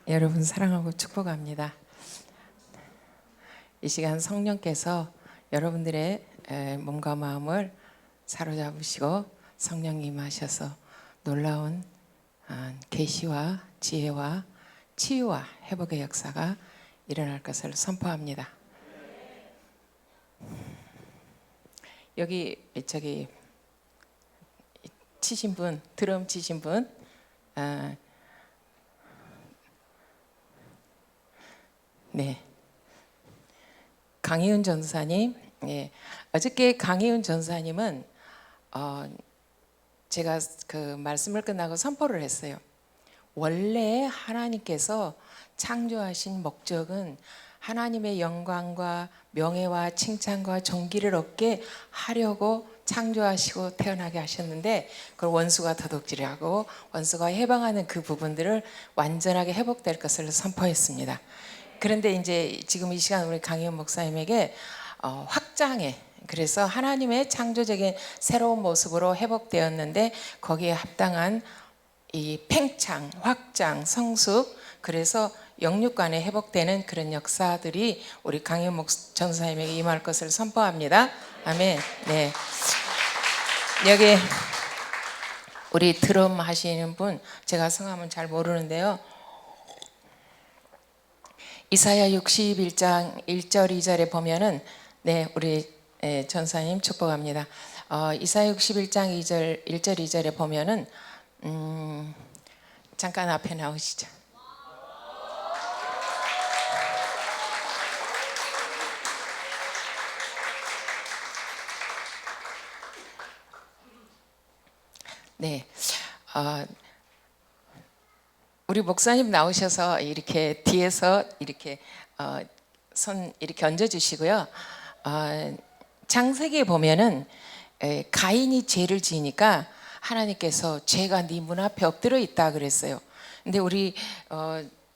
여러분 사랑하고 축복합니다. 이 시간 성령께서 여러분들의 몸과 마음을 사로잡으시고 성령이 임하셔서 놀라운 계시와 지혜와 치유와 회복의 역사가 일어날 것을 선포합니다. 여기 저기 치신 분, 드럼 치신 분, 네, 강희은 전사님. 예, 어저께 강희은 전사님은 제가 그 말씀을 끝나고 선포를 했어요. 원래 하나님께서 창조하신 목적은 하나님의 영광과 명예와 칭찬과 존귀를 얻게 하려고 창조하시고 태어나게 하셨는데, 그걸 원수가 도둑질하고 원수가 해방하는 그 부분들을 완전하게 회복될 것을 선포했습니다. 그런데 이제 지금 이 시간 우리 강희은 목사님에게 확장해, 그래서 하나님의 창조적인 새로운 모습으로 회복되었는데 거기에 합당한 이 팽창, 확장, 성숙, 그래서 영육간에 회복되는 그런 역사들이 우리 강희은 전사님에게 임할 것을 선포합니다. 아멘. 네. 여기 우리 드럼 하시는 분, 제가 성함은 잘 모르는데요. 이사야 61장 1절 2절에 보면은, 네, 우리 전사님 축복합니다. 이사야 61장 1절 2절에 보면은 잠깐 앞에 나오시죠. 네, 우리 목사님 나오셔서 이렇게 뒤에서 이렇게 손 이렇게 얹어주시고요. 창세기에 보면은 가인이 죄를 지으니까 하나님께서 죄가 네 문 앞에 엎드려 있다 그랬어요. 근데 우리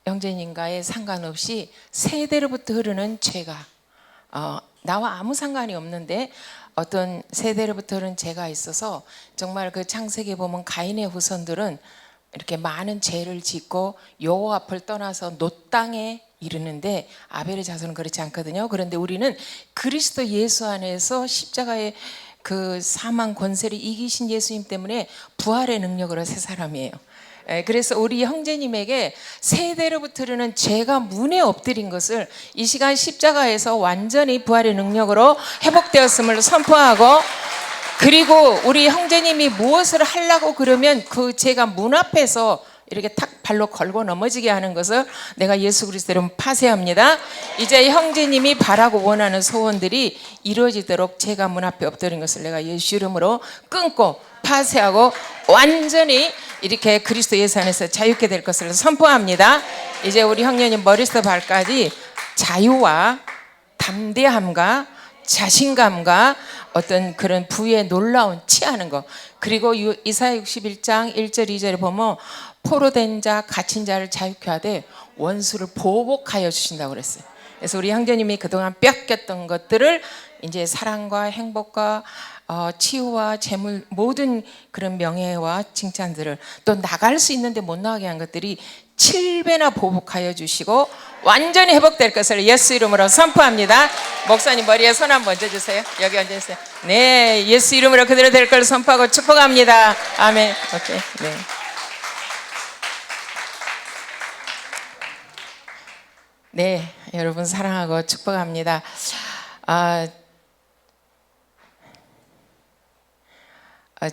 형제님과의 상관없이 세대로부터 흐르는 죄가 나와 아무 상관이 없는데 어떤 세대로부터 흐르는 죄가 있어서 정말 그 창세기에 보면 가인의 후손들은 이렇게 많은 죄를 짓고 여호와 앞을 떠나서 놋 땅에 이르는데 아벨의 자손은 그렇지 않거든요. 그런데 우리는 그리스도 예수 안에서 십자가의 그 사망 권세를 이기신 예수님 때문에 부활의 능력으로 새 사람이에요. 그래서 우리 형제님에게 세대로부터 흐르는 죄가 문에 엎드린 것을 이 시간 십자가에서 완전히 부활의 능력으로 회복되었음을 선포하고, 그리고 우리 형제님이 무엇을 하려고 그러면 그 죄가 문 앞에서 이렇게 탁 발로 걸고 넘어지게 하는 것을 내가 예수 그리스도로 파쇄합니다. 이제 형제님이 바라고 원하는 소원들이 이루어지도록 죄가 문 앞에 엎드린 것을 내가 예수 이름으로 끊고 파쇄하고 완전히 이렇게 그리스도 예수 안에서 자유케 될 것을 선포합니다. 이제 우리 형제님 머리부터 발까지 자유와 담대함과 자신감과 어떤 그런 부의 놀라운 치하는 것, 그리고 이사야 61장 1절 2절에 보면 포로된 자 갇힌 자를 자유케 하되 원수를 보복하여 주신다고 그랬어요. 그래서 우리 형제님이 그동안 뺏겼던 것들을 이제 사랑과 행복과 치유와 재물, 모든 그런 명예와 칭찬들을, 또 나갈 수 있는데 못 나가게 한 것들이 7배나 보복하여 주시고 완전히 회복될 것을 예수 이름으로 선포합니다. 목사님 머리에 손 한번 얹어주세요. 여기 얹어주세요. 네, 예수 이름으로 그대로 될 걸 선포하고 축복합니다. 아멘. 오케이. 네. 네, 여러분 사랑하고 축복합니다.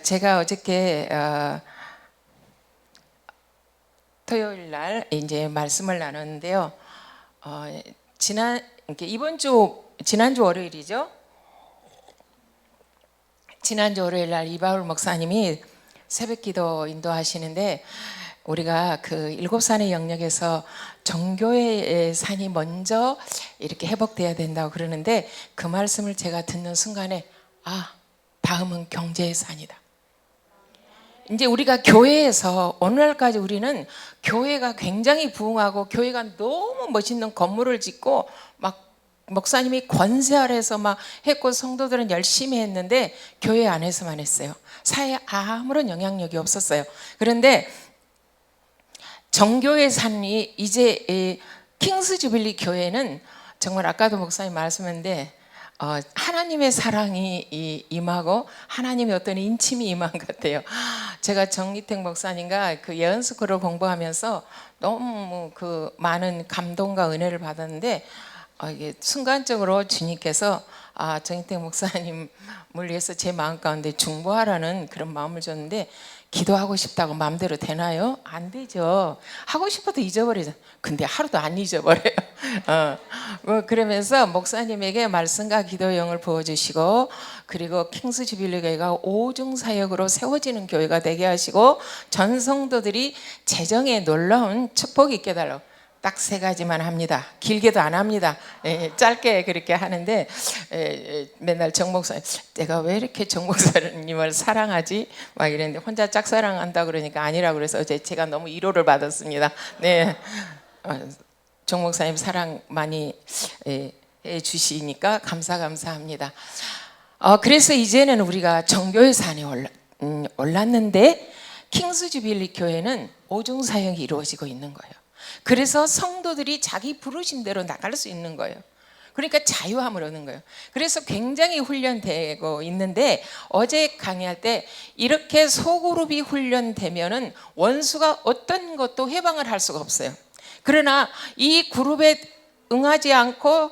제가 어저께 토요일 날 이제 말씀을 나눴는데요. 지난주 월요일이죠. 지난주 월요일 날 이바울 목사님이 새벽기도 인도하시는데, 우리가 그 7산의 영역에서 정교회의 산이 먼저 이렇게 회복돼야 된다고 그러는데, 그 말씀을 제가 듣는 순간에 다음은 경제의 산이다. 이제 우리가 교회에서 오늘날까지 우리는 교회가 굉장히 부흥하고 교회가 너무 멋있는 건물을 짓고 막 목사님이 권세 아래서 막 했고 성도들은 열심히 했는데 교회 안에서만 했어요. 사회에 아무런 영향력이 없었어요. 그런데 정교의 산이 이제 킹스 주빌리 교회는 정말 아까도 목사님 말씀했는데 하나님의 사랑이 임하고 하나님의 어떤 인침이 임한 것 같아요. 제가 정기택 목사님과 그 예언스쿨을 공부하면서 너무 그 많은 감동과 은혜를 받았는데 이게 순간적으로 주님께서 정기택 목사님을 위해서 제 마음 가운데 중보하라는 그런 마음을 줬는데 기도하고 싶다고 마음대로 되나요? 안 되죠. 하고 싶어도 잊어버리죠. 근데 하루도 안 잊어버려요. 그러면서 목사님에게 말씀과 기도의 영을 부어주시고 그리고 킹스 주빌리 교회가 오중 사역으로 세워지는 교회가 되게 하시고 전 성도들이 재정에 놀라운 축복이 있게 달라고. 딱 3가지만 합니다. 길게도 안 합니다. 짧게 그렇게 하는데 맨날 정 목사님 내가 왜 이렇게 정 목사님을 사랑하지? 막 이랬는데 혼자 짝사랑한다 그러니까 아니라고 그래서 제가 너무 위로를 받았습니다. 네, 정 목사님 사랑 많이 해주시니까 감사합니다. 그래서 이제는 우리가 정교의 산에 올랐는데 킹스 주빌리 교회는 오중 사역이 이루어지고 있는 거예요. 그래서 성도들이 자기 부르심대로 나갈 수 있는 거예요. 그러니까 자유함을 얻는 거예요. 그래서 굉장히 훈련되고 있는데 어제 강의할 때 이렇게 소그룹이 훈련되면은 원수가 어떤 것도 해방을 할 수가 없어요. 그러나 이 그룹에 응하지 않고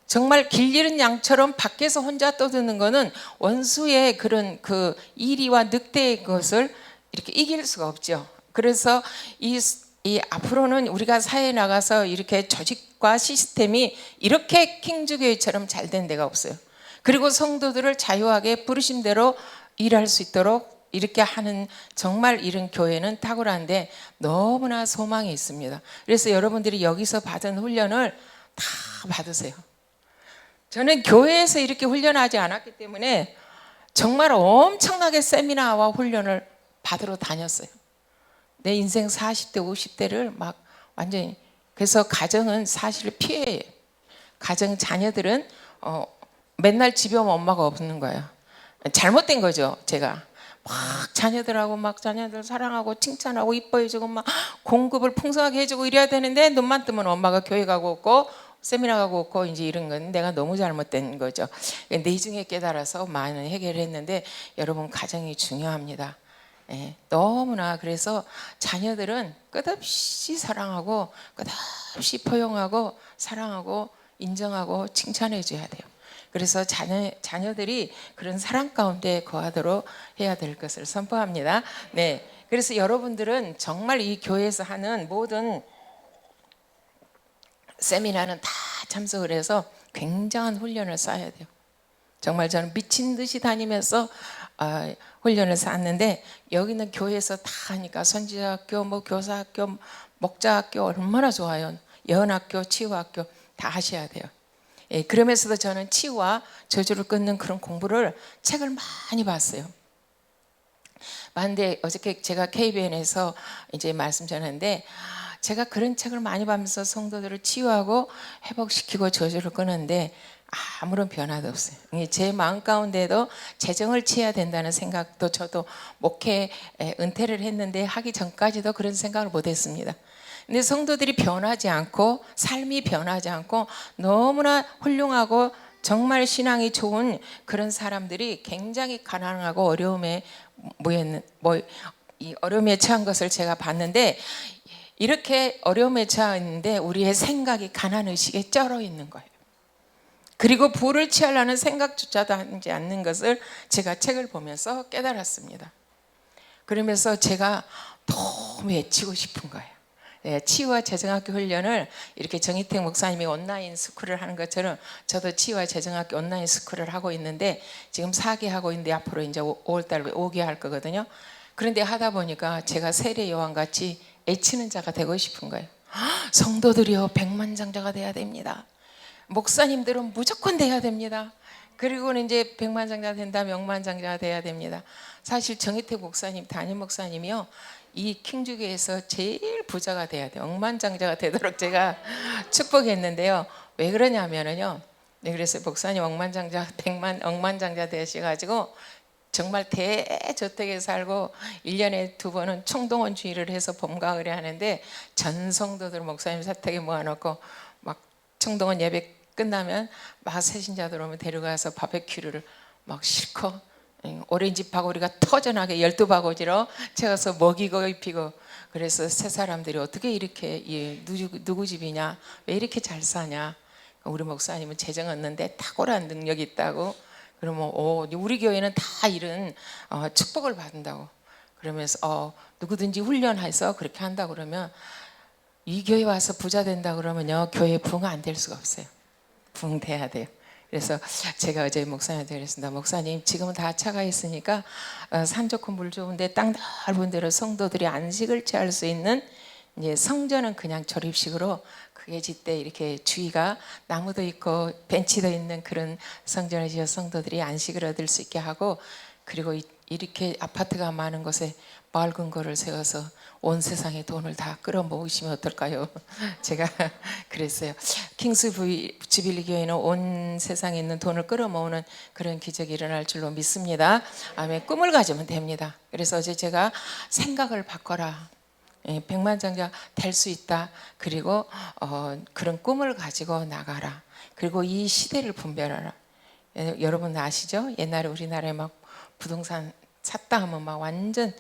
정말 길 잃은 양처럼 밖에서 혼자 떠드는 거는 원수의 그런 그 이리와 늑대의 것을 이렇게 이길 수가 없죠. 그래서 이 앞으로는 우리가 사회에 나가서 이렇게 조직과 시스템이 이렇게 킹주교회처럼 잘 된 데가 없어요. 그리고 성도들을 자유하게 부르심대로 일할 수 있도록 이렇게 하는 정말 이런 교회는 탁월한데 너무나 소망이 있습니다. 그래서 여러분들이 여기서 받은 훈련을 다 받으세요. 저는 교회에서 이렇게 훈련하지 않았기 때문에 정말 엄청나게 세미나와 훈련을 받으러 다녔어요. 내 인생 40대 50대를 막 완전히 그래서 가정은 사실 피해예요. 가정 자녀들은 맨날 집에 오면 엄마가 없는 거예요. 잘못된 거죠. 제가 막 자녀들하고 막 자녀들 사랑하고 칭찬하고 이뻐해주고 막 공급을 풍성하게 해주고 이래야 되는데 눈만 뜨면 엄마가 교회 가고 없고 세미나 가고 없고 이제 이런 건 내가 너무 잘못된 거죠. 내중에 깨달아서 많은 해결을 했는데 여러분 가정이 중요합니다. 너무나 그래서 자녀들은 끝없이 사랑하고 끝없이 포용하고 사랑하고 인정하고 칭찬해 줘야 돼요. 그래서 자녀들이 그런 사랑 가운데 거하도록 해야 될 것을 선포합니다. 네, 그래서 여러분들은 정말 이 교회에서 하는 모든 세미나는 다 참석을 해서 굉장한 훈련을 쌓아야 돼요. 정말 저는 미친 듯이 다니면서 훈련을 쌓았는데 여기는 교회에서 다 하니까 선지자학교, 뭐 교사학교, 목자학교 얼마나 좋아요. 예언학교, 치유학교 다 하셔야 돼요. 그러면서도 저는 치유와 저주를 끊는 그런 공부를 책을 많이 봤어요. 근데 어저께 제가 KBN에서 이제 말씀 전했는데 제가 그런 책을 많이 보면서 성도들을 치유하고 회복시키고 저주를 끊는데 아무런 변화도 없어요. 제 마음 가운데도 재정을 취해야 된다는 생각도 저도 목회 은퇴를 했는데 하기 전까지도 그런 생각을 못했습니다. 근데 성도들이 변하지 않고 삶이 변하지 않고 너무나 훌륭하고 정말 신앙이 좋은 그런 사람들이 굉장히 가난하고 어려움에 어려움에 처한 것을 제가 봤는데 이렇게 어려움에 처했는데 우리의 생각이 가난 의식에 쩔어 있는 거예요. 그리고 부를 취하려는 생각조차도 하지 않는 것을 제가 책을 보면서 깨달았습니다. 그러면서 제가 너무 외치고 싶은 거예요. 치유와 재정학교 훈련을 이렇게 정희택 목사님이 온라인 스쿨을 하는 것처럼 저도 치유와 재정학교 온라인 스쿨을 하고 있는데 지금 4개 하고 있는데 앞으로 이제 5월달에 5개 할 거거든요. 그런데 하다 보니까 제가 세례 요한같이 애치는 자가 되고 싶은 거예요. 성도들이요 100만장자가 돼야 됩니다. 목사님들은 무조건 돼야 됩니다. 그리고는 이제 100만장자 된다면 억만장자가 돼야 됩니다. 사실 정희택 목사님, 담임 목사님이요 이 킹주교에서 제일 부자가 돼야 돼요. 억만장자가 되도록 제가 축복했는데요. 왜 그러냐면은요. 네, 그래서 목사님 억만장자, 억만장자 되셔가지고 정말 대저택에 살고 1년에 2번은 총동원 주의를 해서 봄 가을에 하는데 전 성도들 목사님 사택에 모아놓고 막 총동원 예배 끝나면 막 새신자들 오면 데려가서 바베큐를 막 실컷 오렌지 바구리가 터져나게 12바구니로 채워서 먹이고 입히고. 그래서 새 사람들이 어떻게 이렇게 누구 집이냐, 왜 이렇게 잘 사냐. 우리 목사님은 재정 없는데 탁월한 능력이 있다고. 그러면 우리 교회는 다 이런 축복을 받는다고. 그러면서 누구든지 훈련해서 그렇게 한다고. 그러면 이 교회 와서 부자 된다 그러면요, 교회 부흥 안 될 수가 없어요. 부흥돼야 돼요. 그래서 제가 어제 목사님한테 그랬습니다. 목사님, 지금은 다 차가 있으니까 산 좋고 물 좋은데 땅 넓은 데로 성도들이 안식을 취할 수 있는, 이제 성전은 그냥 조립식으로 크게 짓되 이렇게 주위가 나무도 있고 벤치도 있는 그런 성전을 지어 성도들이 안식을 얻을 수 있게 하고, 그리고 이렇게 아파트가 많은 곳에 마을 근거를 세워서 온 세상의 돈을 다 끌어모으시면 어떨까요? 제가 그랬어요. 킹스 주빌리 교회는 온 세상에 있는 돈을 끌어모으는 그런 기적이 일어날 줄로 믿습니다. 아멘. 꿈을 가지면 됩니다. 그래서 어제 제가 생각을 바꿔라, 백만장자 될 수 있다. 그리고 그런 꿈을 가지고 나가라. 그리고 이 시대를 분별하라. 여러분 아시죠? 옛날에 우리나라에 막 부동산 샀다 하면 막 완전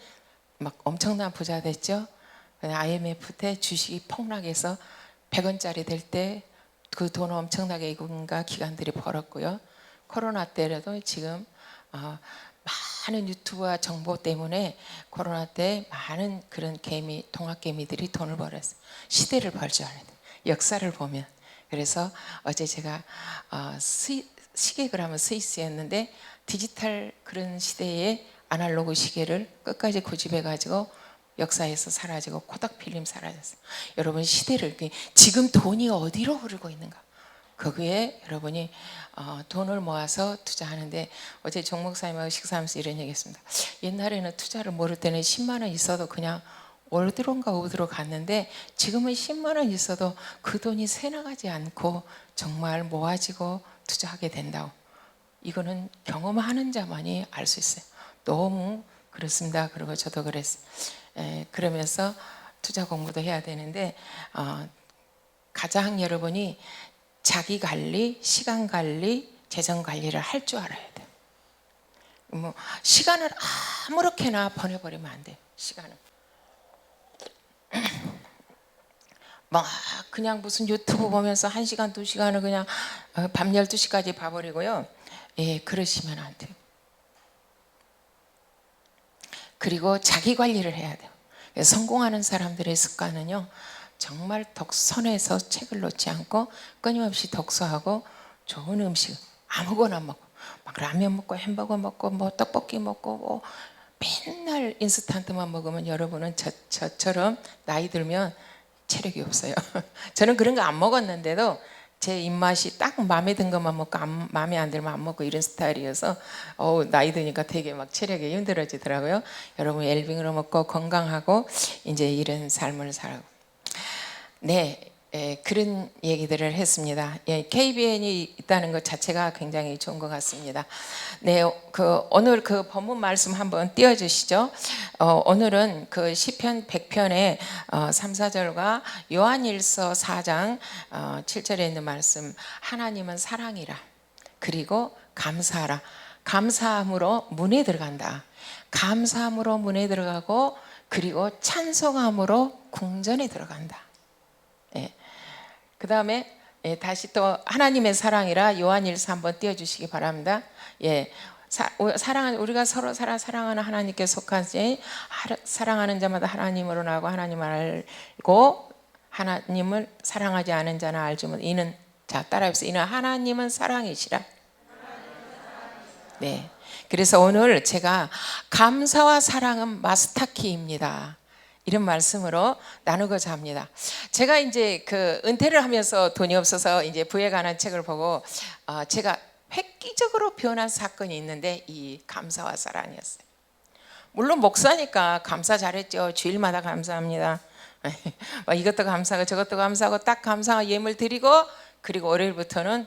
막 엄청난 부자 됐죠. IMF 때 주식이 폭락해서 100원짜리 될 때 그 돈을 엄청나게 이군가 기관들이 벌었고요. 코로나 때라도 지금 많은 유튜브와 정보 때문에 코로나 때 많은 그런 동학개미들이 돈을 벌었어요. 시대를 벌 줄 알아야 돼요. 역사를 보면. 그래서 어제 제가 시계를 하면 스위스였는데 디지털 그런 시대에 아날로그 시계를 끝까지 고집해가지고 역사에서 사라지고 코닥필름 사라졌어요. 여러분, 시대를, 지금 돈이 어디로 흐르고 있는가, 거기에 여러분이 돈을 모아서 투자하는데, 어제 정 목사님하고 식사하면서 이런 얘기했습니다. 옛날에는 투자를 모를 때는 10만 원 있어도 그냥 어디론가 어디로 갔는데, 지금은 10만 원 있어도 그 돈이 새나가지 않고 정말 모아지고 투자하게 된다고. 이거는 경험하는 자만이 알 수 있어요. 너무 그렇습니다. 그리고 저도 그랬어요. 그러면서 투자 공부도 해야 되는데, 가장 여러분이 자기 관리, 시간 관리, 재정 관리를 할 줄 알아야 돼요. 뭐 시간을 아무렇게나 보내버리면 안 돼요. 시간은 막 그냥 무슨 유튜브 보면서 1시간, 2시간을 그냥 밤 12시까지 봐버리고요. 그러시면 안 돼요. 그리고 자기 관리를 해야 돼요. 성공하는 사람들의 습관은요, 정말 선에서 책을 놓지 않고 끊임없이 독서하고 좋은 음식 아무거나 먹고, 막 라면 먹고 햄버거 먹고 뭐 떡볶이 먹고 뭐 맨날 인스턴트만 먹으면 여러분은 저처럼 나이 들면 체력이 없어요. 저는 그런 거 안 먹었는데도 제 입맛이 딱 마음에 든 것만 먹고 마음에 안 들면 안 먹고 이런 스타일이어서 나이 드니까 되게 막 체력이 힘들어지더라고요. 여러분, 웰빙으로 먹고 건강하고 이제 이런 삶을 살고. 네, 그런 얘기들을 했습니다. KBN이 있다는 것 자체가 굉장히 좋은 것 같습니다. 네, 오늘 그 본문 말씀 한번 띄워주시죠. 오늘은 그 시편 100편의 3, 4절과 요한일서 4장 7절에 있는 말씀. 하나님은 사랑이라. 그리고 감사하라. 감사함으로 문에 들어간다. 감사함으로 문에 들어가고, 그리고 찬송함으로 궁전에 들어간다. 그 다음에 다시 또 하나님의 사랑이라 요한일서 한번 띄워주시기 바랍니다. 우리가 서로 사랑하는 하나님께 속하지, 사랑하는 자마다 하나님으로 나고 하나님을 알고 하나님을 사랑하지 않은 자는 알지 못. 이는, 자 따라해보세요. 이는 하나님은 사랑이시라. 네. 그래서 오늘 제가 감사와 사랑은 마스터키입니다, 이런 말씀으로 나누고자 합니다. 제가 이제 그 은퇴를 하면서 돈이 없어서 이제 부에 관한 책을 보고 제가 획기적으로 변한 사건이 있는데, 이 감사와 사랑이었어요. 물론 목사니까 감사 잘했죠. 주일마다 감사합니다. 이것도 감사하고 저것도 감사하고 딱 감사와 예물 드리고, 그리고 월요일부터는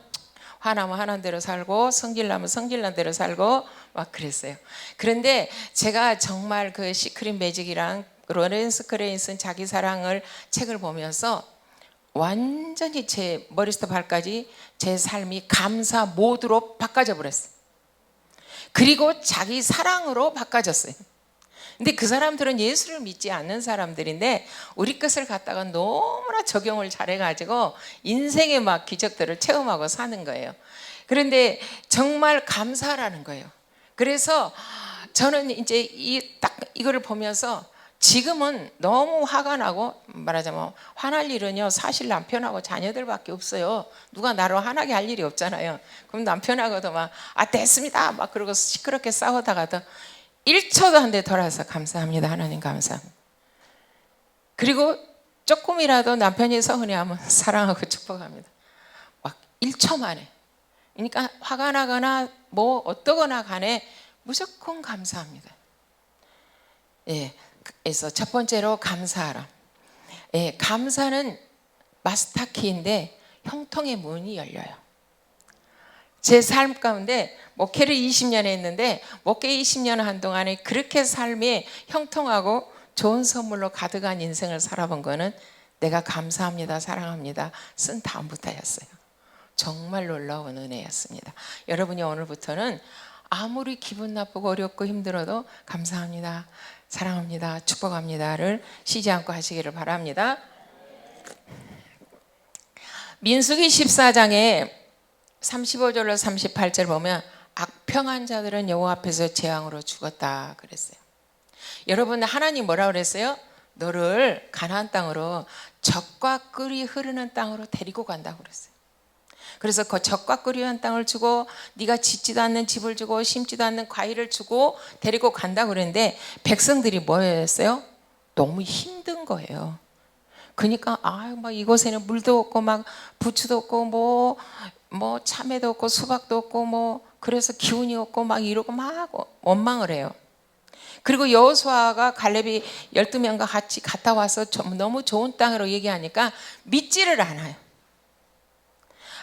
화나면 화난 대로 살고 성질나면 성질난 대로 살고 막 그랬어요. 그런데 제가 정말 그 시크릿 매직이랑 로렌스 그레인 쓴 자기 사랑을 책을 보면서 완전히 제 머리부터 발까지 제 삶이 감사 모드로 바꿔져 버렸어요. 그리고 자기 사랑으로 바꿔졌어요. 근데 그 사람들은 예수를 믿지 않는 사람들인데 우리 것을 갖다가 너무나 적용을 잘해가지고 인생의 막 기적들을 체험하고 사는 거예요. 그런데 정말 감사라는 거예요. 그래서 저는 이제 딱 이거를 보면서 지금은 너무 화가 나고, 말하자면 화날 일은요 사실 남편하고 자녀들밖에 없어요. 누가 나로 화나게 할 일이 없잖아요. 그럼 남편하고도 막 됐습니다 막 그러고 시끄럽게 싸우다가도 1초도 안 돼 돌아서 감사합니다 하나님 감사합니다. 그리고 조금이라도 남편이 서운해하면 사랑하고 축복합니다. 막 1초 만에. 그러니까 화가 나거나 뭐 어떠거나 간에 무조건 감사합니다. 예, 그래서 첫 번째로 감사하라. 예, 감사는 마스터키인데 형통의 문이 열려요. 제 삶 가운데 목회를 20년 했는데 목회 20년 한동안에 그렇게 삶이 형통하고 좋은 선물로 가득한 인생을 살아본 거는 내가 감사합니다 사랑합니다 쓴 다음부터였어요. 정말 놀라운 은혜였습니다. 여러분이 오늘부터는 아무리 기분 나쁘고 어렵고 힘들어도 감사합니다 사랑합니다 축복합니다를 쉬지 않고 하시기를 바랍니다. 민수기 14장에 35절로 38절 보면 악평한 자들은 여호와 앞에서 재앙으로 죽었다 그랬어요. 여러분 하나님 뭐라 그랬어요? 너를 가나안 땅으로 젖과 꿀이 흐르는 땅으로 데리고 간다고 그랬어요. 그래서 그 젖과 꿀이 흐르는 땅을 주고 네가 짓지도 않는 집을 주고 심지도 않는 과일을 주고 데리고 간다고 그랬는데 백성들이 뭐였어요? 너무 힘든 거예요. 그러니까 막 이곳에는 물도 없고 막 부추도 없고 뭐 참외도 없고 수박도 없고 뭐 그래서 기운이 없고 막 이러고 막 원망을 해요. 그리고 여호수아가 갈렙이 12명과 같이 갔다 와서 너무 좋은 땅으로 얘기하니까 믿지를 않아요.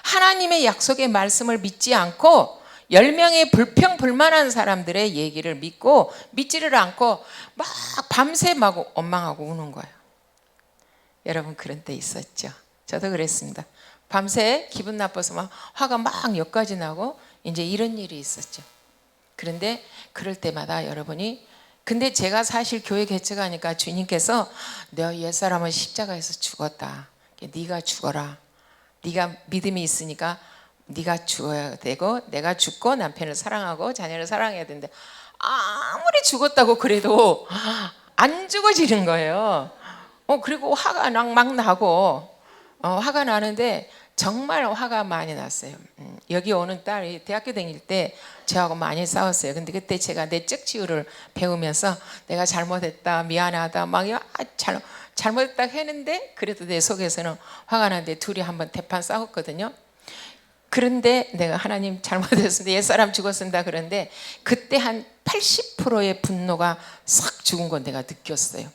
하나님의 약속의 말씀을 믿지 않고 10명의 불평불만한 사람들의 얘기를 믿고 믿지를 않고 막 밤새 막 원망하고 우는 거예요. 여러분 그런 때 있었죠. 저도 그랬습니다. 밤새 기분 나빠서 막 화가 막 여기까지 나고 이제 이런 일이 있었죠. 그런데 그럴 때마다 여러분이 근데 제가 사실 교회 개척하니까 주님께서 너 옛사람은 십자가에서 죽었다. 네가 죽어라. 네가 믿음이 있으니까 네가 죽어야 되고 내가 죽고 남편을 사랑하고 자녀를 사랑해야 되는데 아무리 죽었다고 그래도 안 죽어지는 거예요. 그리고 화가 막 나고 화가 나는데 정말 화가 많이 났어요. 여기 오는 딸이 대학교 다닐 때 저하고 많이 싸웠어요. 근데 그때 제가 내적 치유를 배우면서 내가 잘못했다 미안하다 막 잘못했다 했는데 그래도 내 속에서는 화가 나는데 둘이 한번 대판 싸웠거든요. 그런데 내가 하나님 잘못했습니다 옛사람 죽었습니다 그런데 그때 한 80%의 분노가 싹 죽은 건 내가 느꼈어요.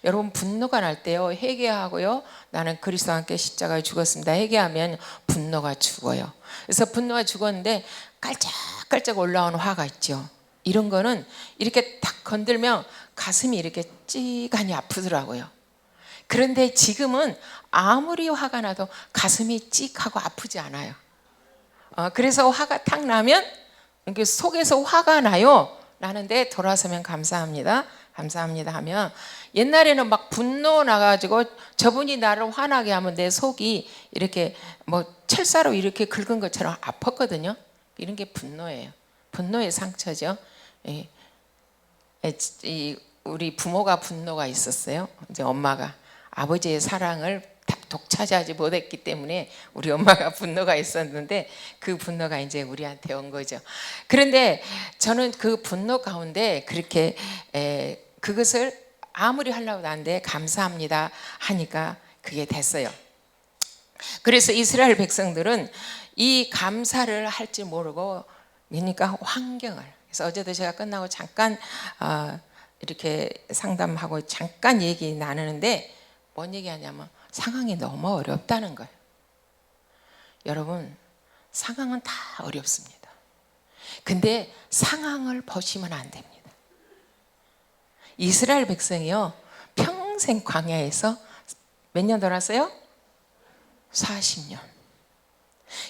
여러분 분노가 날 때요 회개하고요 나는 그리스도와 함께 십자가에 죽었습니다 회개하면 분노가 죽어요. 그래서 분노가 죽었는데 깔짝깔짝 올라오는 화가 있죠. 이런 거는 이렇게 딱 건들면 가슴이 이렇게 찌간이 아프더라고요. 그런데 지금은 아무리 화가 나도 가슴이 찌하고 아프지 않아요. 그래서 화가 탁 나면 속에서 화가 나요. 나는데 돌아서면 감사합니다 감사합니다 하면 옛날에는 막 분노 나가지고 저분이 나를 화나게 하면 내 속이 이렇게 뭐 철사로 이렇게 긁은 것처럼 아팠거든요. 이런 게 분노예요. 분노의 상처죠. 우리 부모가 분노가 있었어요. 이제 엄마가 아버지의 사랑을 독차지하지 못했기 때문에 우리 엄마가 분노가 있었는데 그 분노가 이제 우리한테 온 거죠. 그런데 저는 그 분노 가운데 그렇게 그것을 아무리 하려고 하는데 감사합니다 하니까 그게 됐어요. 그래서 이스라엘 백성들은 이 감사를 할 줄 모르고 그러니까 환경을 그래서 어제도 제가 끝나고 잠깐 이렇게 상담하고 잠깐 얘기 나누는데 뭔 얘기하냐면 상황이 너무 어렵다는 거예요. 여러분 상황은 다 어렵습니다. 근데 상황을 보시면 안 됩니다. 이스라엘 백성이요, 평생 광야에서 몇 년 돌았어요? 40년.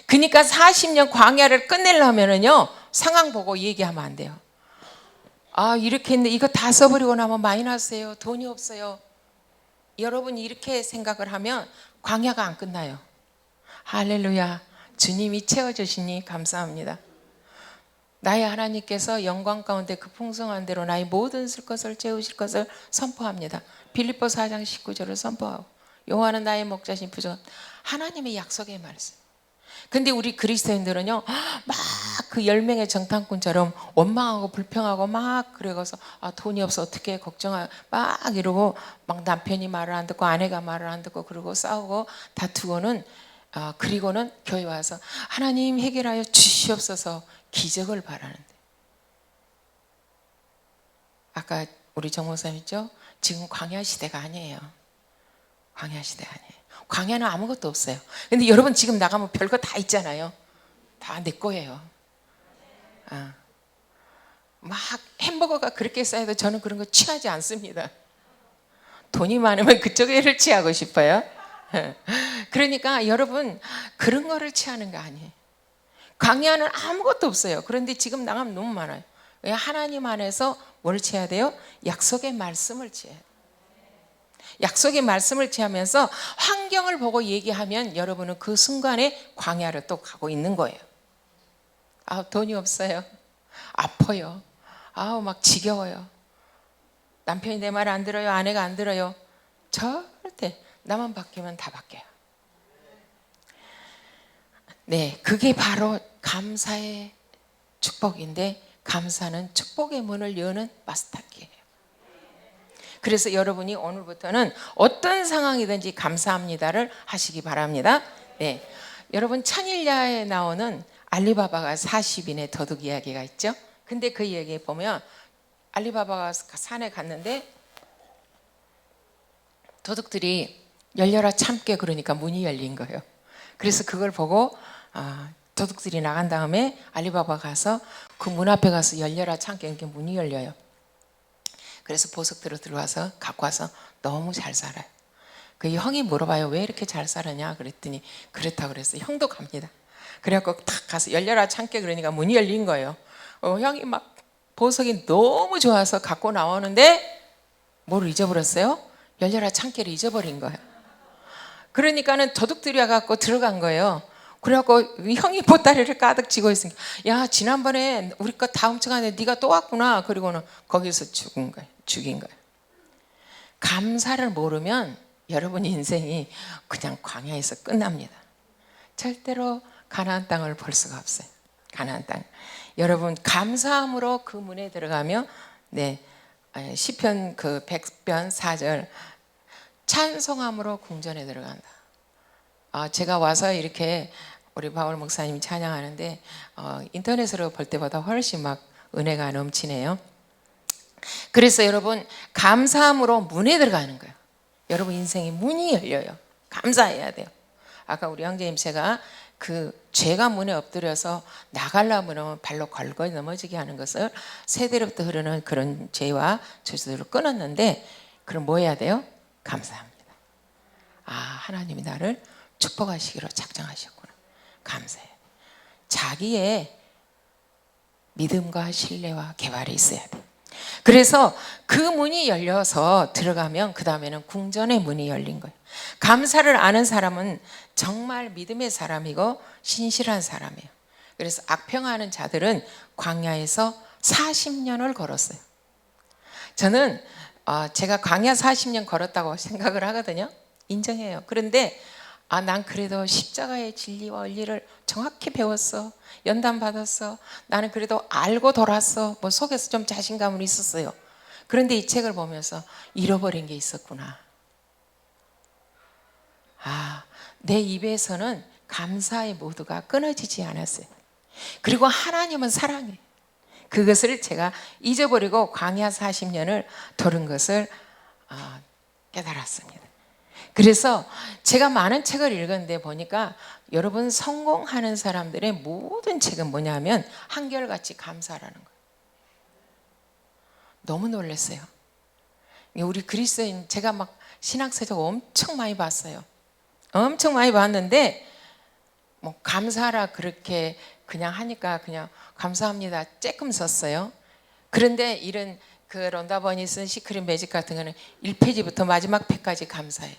그러니까 40년 광야를 끝내려면은요, 상황 보고 얘기하면 안 돼요. 아, 이렇게 했는데 이거 다 써버리고 나면 마이너스예요. 돈이 없어요. 여러분이 이렇게 생각을 하면 광야가 안 끝나요. 할렐루야. 주님이 채워주시니 감사합니다. 나의 하나님께서 영광 가운데 그 풍성한 대로 나의 모든 쓸 것을 채우실 것을 선포합니다. 빌립보서 4장 19절을 선포하고, 여호와는 나의 목자신 부족. 하나님의 약속의 말씀. 근데 우리 그리스도인들은요, 막 그 10명의 정탐꾼처럼 원망하고 불평하고 막 그래서 돈이 없어 어떻게 걱정하고 막 이러고, 막 남편이 말을 안 듣고 아내가 말을 안 듣고 그러고 싸우고 다투고는, 그리고는 교회 와서 하나님 해결하여 주시옵소서 기적을 바라는데, 아까 우리 정 목사님 있죠? 지금 광야 시대가 아니에요. 광야 시대 아니에요. 광야는 아무것도 없어요. 근데 여러분 지금 나가면 별거 다 있잖아요. 다 내 거예요. 막 햄버거가 그렇게 쌓여도 저는 그런 거 취하지 않습니다. 돈이 많으면 그쪽에를 취하고 싶어요. 그러니까 여러분 그런 거를 취하는 거 아니에요. 광야는 아무것도 없어요. 그런데 지금 나가면 너무 많아요. 왜? 하나님 안에서 뭘 취해야 돼요? 약속의 말씀을 취해야 돼요. 약속의 말씀을 취하면서 환경을 보고 얘기하면 여러분은 그 순간에 광야를 또 가고 있는 거예요. 돈이 없어요. 아파요. 막 지겨워요. 남편이 내 말 안 들어요. 아내가 안 들어요. 절대 나만 바뀌면 다 바뀌어요. 네, 그게 바로 감사의 축복인데, 감사는 축복의 문을 여는 마스터키예요. 그래서 여러분이 오늘부터는 어떤 상황이든지 감사합니다를 하시기 바랍니다. 네, 여러분 천일야에 나오는 알리바바가 40인의 도둑 이야기가 있죠. 근데 그 이야기에 보면 알리바바가 산에 갔는데 도둑들이 열려라 참깨 그러니까 문이 열린 거예요. 그래서 그걸 보고 도둑들이 나간 다음에 알리바바 가서 그 문 앞에 가서 열려라 참깨, 이렇게 문이 열려요. 그래서 보석들을 들어와서 갖고 와서 너무 잘 살아요. 그 형이 물어봐요. 왜 이렇게 잘 살았냐 그랬더니 그렇다고 그랬어요. 형도 갑니다. 그래갖고 탁 가서 열려라 참깨 그러니까 문이 열린 거예요. 형이 막 보석이 너무 좋아서 갖고 나오는데 뭘 잊어버렸어요? 열려라 참깨를 잊어버린 거예요. 그러니까는 도둑들이 와갖고 들어간 거예요. 그래갖고 형이 보따리를 가득 쥐고 있으니까, 야, 지난번에 우리 거 다 훔쳐갔는데 네가 또 왔구나. 그리고는 거기서 죽인 거예요. 감사를 모르면 여러분 인생이 그냥 광야에서 끝납니다. 절대로 가나안 땅을 볼 수가 없어요. 가나안 땅. 여러분 감사함으로 그 문에 들어가면, 네, 시편 그 100편 4절 찬송함으로 궁전에 들어간다. 제가 와서 이렇게 우리 바울 목사님이 찬양하는데 인터넷으로 볼 때보다 훨씬 막 은혜가 넘치네요. 그래서 여러분 감사함으로 문에 들어가는 거예요. 여러분 인생의 문이 열려요. 감사해야 돼요. 아까 우리 형제님 제가 그 죄가 문에 엎드려서 나가려면 발로 걸고 넘어지게 하는 것을 세대로부터 흐르는 그런 죄와 저주들을 끊었는데, 그럼 뭐 해야 돼요? 감사합니다. 하나님이 나를 축복하시기로 작정하셨구나. 감사해요. 자기의 믿음과 신뢰와 개발이 있어야 돼요. 그래서 그 문이 열려서 들어가면 그 다음에는 궁전의 문이 열린 거예요. 감사를 아는 사람은 정말 믿음의 사람이고 신실한 사람이에요. 그래서 악평하는 자들은 광야에서 40년을 걸었어요. 저는 제가 광야 40년 걸었다고 생각을 하거든요. 인정해요. 그런데 난 그래도 십자가의 진리와 원리를 정확히 배웠어. 연단 받았어. 나는 그래도 알고 돌았어. 뭐 속에서 좀 자신감은 있었어요. 그런데 이 책을 보면서 잃어버린 게 있었구나. 내 입에서는 감사의 모두가 끊어지지 않았어요. 그리고 하나님은 사랑해. 그것을 제가 잊어버리고 광야 40년을 돌은 것을 깨달았습니다. 그래서 제가 많은 책을 읽었는데 보니까 여러분 성공하는 사람들의 모든 책은 뭐냐면 한결같이 감사라는 거예요. 너무 놀랐어요. 우리 그리스도인 제가 막 신학서적 엄청 많이 봤어요. 엄청 많이 봤는데 뭐 감사라 그렇게 그냥 하니까 그냥 감사합니다 쬐끔 썼어요. 그런데 이런 그 론다 버니 쓴 시크릿 매직 같은 거는 1페이지부터 마지막 페이지까지 감사해요.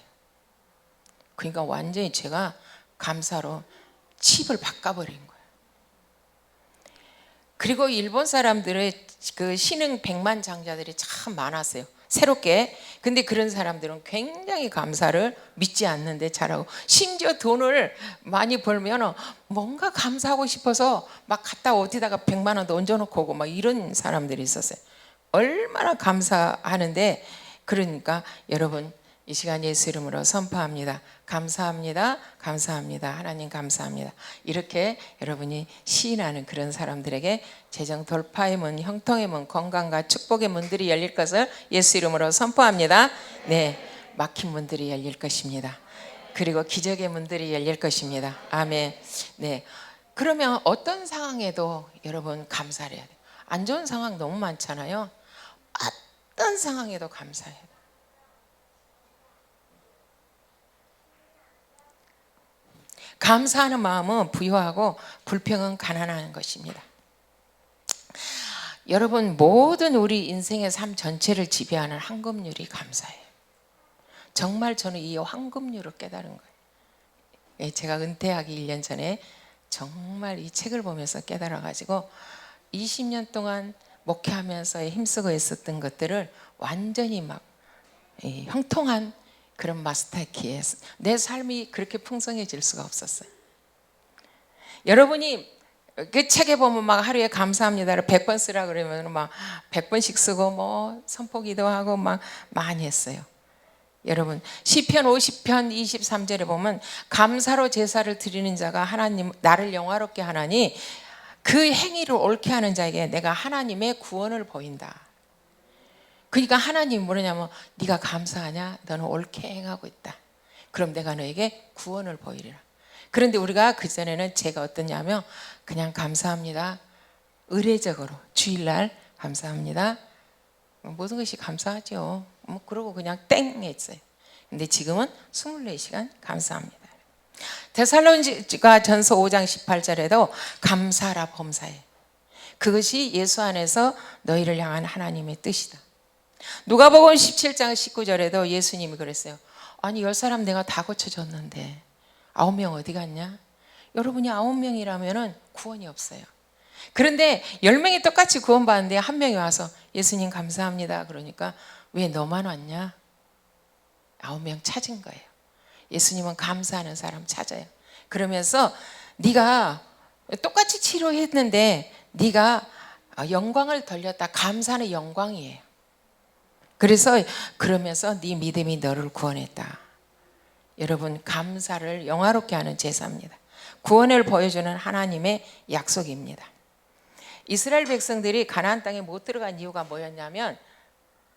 그러니까 완전히 제가 감사로 칩을 바꿔버린 거예요. 그리고 일본 사람들의 그 신흥 백만장자들이 참 많았어요. 새롭게. 근데 그런 사람들은 굉장히 감사를 믿지 않는데 잘하고, 심지어 돈을 많이 벌면 뭔가 감사하고 싶어서 막 갖다 어디다가 100만 원도 얹어놓고 오고 막 이런 사람들이 있었어요. 얼마나 감사하는데. 그러니까 여러분 이 시간 예수 이름으로 선포합니다. 감사합니다. 감사합니다. 하나님 감사합니다. 이렇게 여러분이 시인하는 그런 사람들에게 재정 돌파의 문, 형통의 문, 건강과 축복의 문들이 열릴 것을 예수 이름으로 선포합니다. 네, 막힌 문들이 열릴 것입니다. 그리고 기적의 문들이 열릴 것입니다. 아멘. 네, 그러면 어떤 상황에도 여러분 감사를 해야 돼요. 안 좋은 상황 너무 많잖아요. 어떤 상황에도 감사해야 돼요. 감사하는 마음은 부유하고 불평은 가난한 것입니다. 여러분 모든 우리 인생의 삶 전체를 지배하는 황금률이 감사예요. 정말 저는 이 황금률을 깨달은 거예요. 제가 은퇴하기 1년 전에 정말 이 책을 보면서 깨달아가지고 20년 동안 목회하면서 힘쓰고 있었던 것들을 완전히 막 형통한 그런 마스터 키에 내 삶이 그렇게 풍성해질 수가 없었어요. 여러분이 그 책에 보면 막 하루에 감사합니다를 100번 쓰라 그러면 막 100번씩 쓰고 뭐 선포기도 하고 막 많이 했어요. 여러분 시편 50편 23절에 보면 감사로 제사를 드리는 자가 하나님 나를 영화롭게 하나니 그 행위를 옳게 하는 자에게 내가 하나님의 구원을 보인다. 그러니까 하나님이 뭐냐면 네가 감사하냐? 너는 옳게 행하고 있다. 그럼 내가 너에게 구원을 보이리라. 그런데 우리가 그전에는 제가 어떠냐면 그냥 감사합니다. 의례적으로 주일날 감사합니다. 모든 것이 감사하죠. 뭐 그러고 그냥 땡 했어요. 근데 지금은 24시간 감사합니다. 데살로니가 전서 5장 18절에도 감사라 범사에. 그것이 예수 안에서 너희를 향한 하나님의 뜻이다. 누가복음 17장 19절에도 예수님이 그랬어요. 아니 10사람 내가 다 고쳐줬는데 9명 어디 갔냐? 여러분이 9명이라면 구원이 없어요. 그런데 10명이 똑같이 구원받는데 한 명이 와서 예수님 감사합니다. 그러니까 왜 너만 왔냐? 9명 찾은 거예요. 예수님은 감사하는 사람 찾아요. 그러면서 네가 똑같이 치료했는데 네가 영광을 돌렸다. 감사는 영광이에요. 그래서 그러면서 네 믿음이 너를 구원했다. 여러분 감사를 영화롭게 하는 제사입니다. 구원을 보여주는 하나님의 약속입니다. 이스라엘 백성들이 가나안 땅에 못 들어간 이유가 뭐였냐면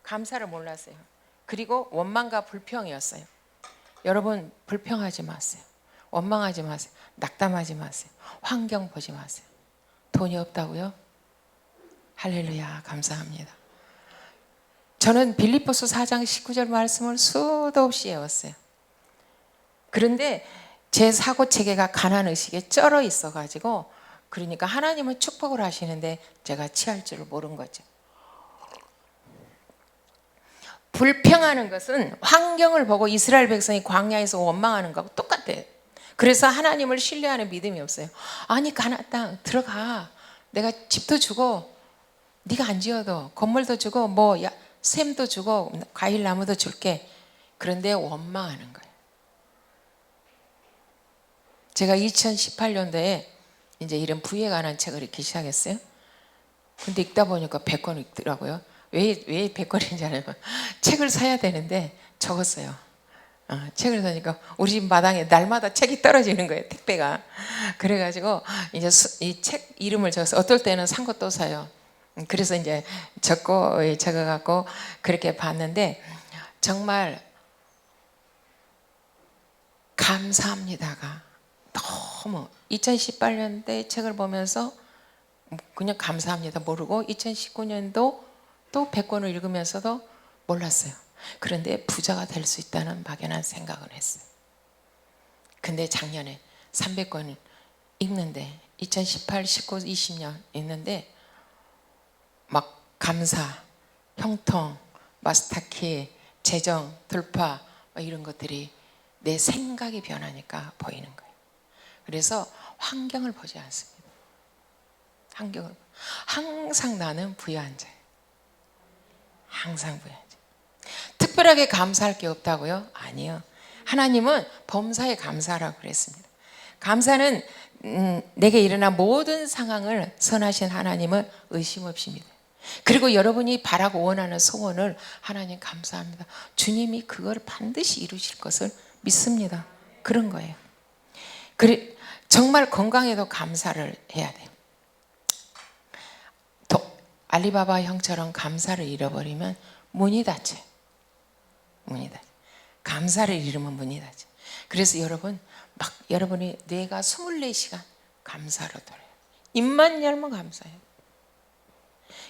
감사를 몰랐어요. 그리고 원망과 불평이었어요. 여러분 불평하지 마세요. 원망하지 마세요. 낙담하지 마세요. 환경 보지 마세요. 돈이 없다고요? 할렐루야 감사합니다. 저는 빌립보서 4장 19절 말씀을 수도 없이 외웠어요. 그런데 제 사고체계가 가난의식에 쩔어 있어가지고 그러니까 하나님은 축복을 하시는데 제가 취할 줄을 모른 거죠. 불평하는 것은 환경을 보고 이스라엘 백성이 광야에서 원망하는 거하고 똑같아요. 그래서 하나님을 신뢰하는 믿음이 없어요. 아니 가나안 땅 들어가. 내가 집도 주고 네가 안 지어도 건물도 주고 뭐 샘도 주고 과일나무도 줄게. 그런데 원망하는 거예요. 제가 2018년도에 이제 이런 부에 관한 책을 읽기 시작했어요. 근데 읽다 보니까 100권 읽더라고요. 왜 100권인지 알아요? 책을 사야 되는데 적었어요. 책을 사니까 우리 집 마당에 날마다 책이 떨어지는 거예요. 택배가. 그래가지고 이제 이 책 이름을 적어서 어떨 때는 산 거 또 사요. 그래서 이제 적어갖고 그렇게 봤는데 정말 감사합니다가 너무 2018년대 책을 보면서 그냥 감사합니다 모르고 2019년도 또 100권을 읽으면서도 몰랐어요. 그런데 부자가 될 수 있다는 막연한 생각은 했어요. 근데 작년에 300권 읽는데 2018, 19, 20년 읽는데 막 감사, 형통, 마스터키, 재정, 돌파 이런 것들이 내 생각이 변하니까 보이는 거예요. 그래서 환경을 보지 않습니다. 환경을 항상 나는 부유한 자예요. 항상 부유한 자. 특별하게 감사할 게 없다고요? 아니요. 하나님은 범사에 감사하라고 그랬습니다. 감사는 내게 일어난 모든 상황을 선하신 하나님은 의심 없습니다. 그리고 여러분이 바라고 원하는 소원을 하나님 감사합니다. 주님이 그걸 반드시 이루실 것을 믿습니다. 그런 거예요. 정말 건강에도 감사를 해야 돼요. 알리바바 형처럼 감사를 잃어버리면 문이 닫혀요. 문이 닫혀요. 감사를 잃으면 문이 닫혀요. 그래서 여러분이 뇌가 24시간 감사로 돌아요. 입만 열면 감사해요.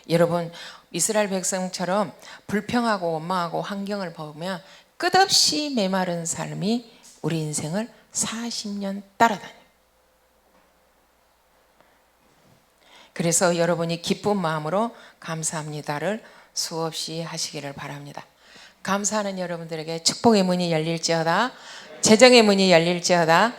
여러분 이스라엘 백성처럼 불평하고 원망하고 환경을 보면 끝없이 메마른 삶이 우리 인생을 40년 따라다녀요. 그래서 여러분이 기쁜 마음으로 감사합니다를 수없이 하시기를 바랍니다. 감사하는 여러분들에게 축복의 문이 열릴지어다. 재정의 문이 열릴지어다.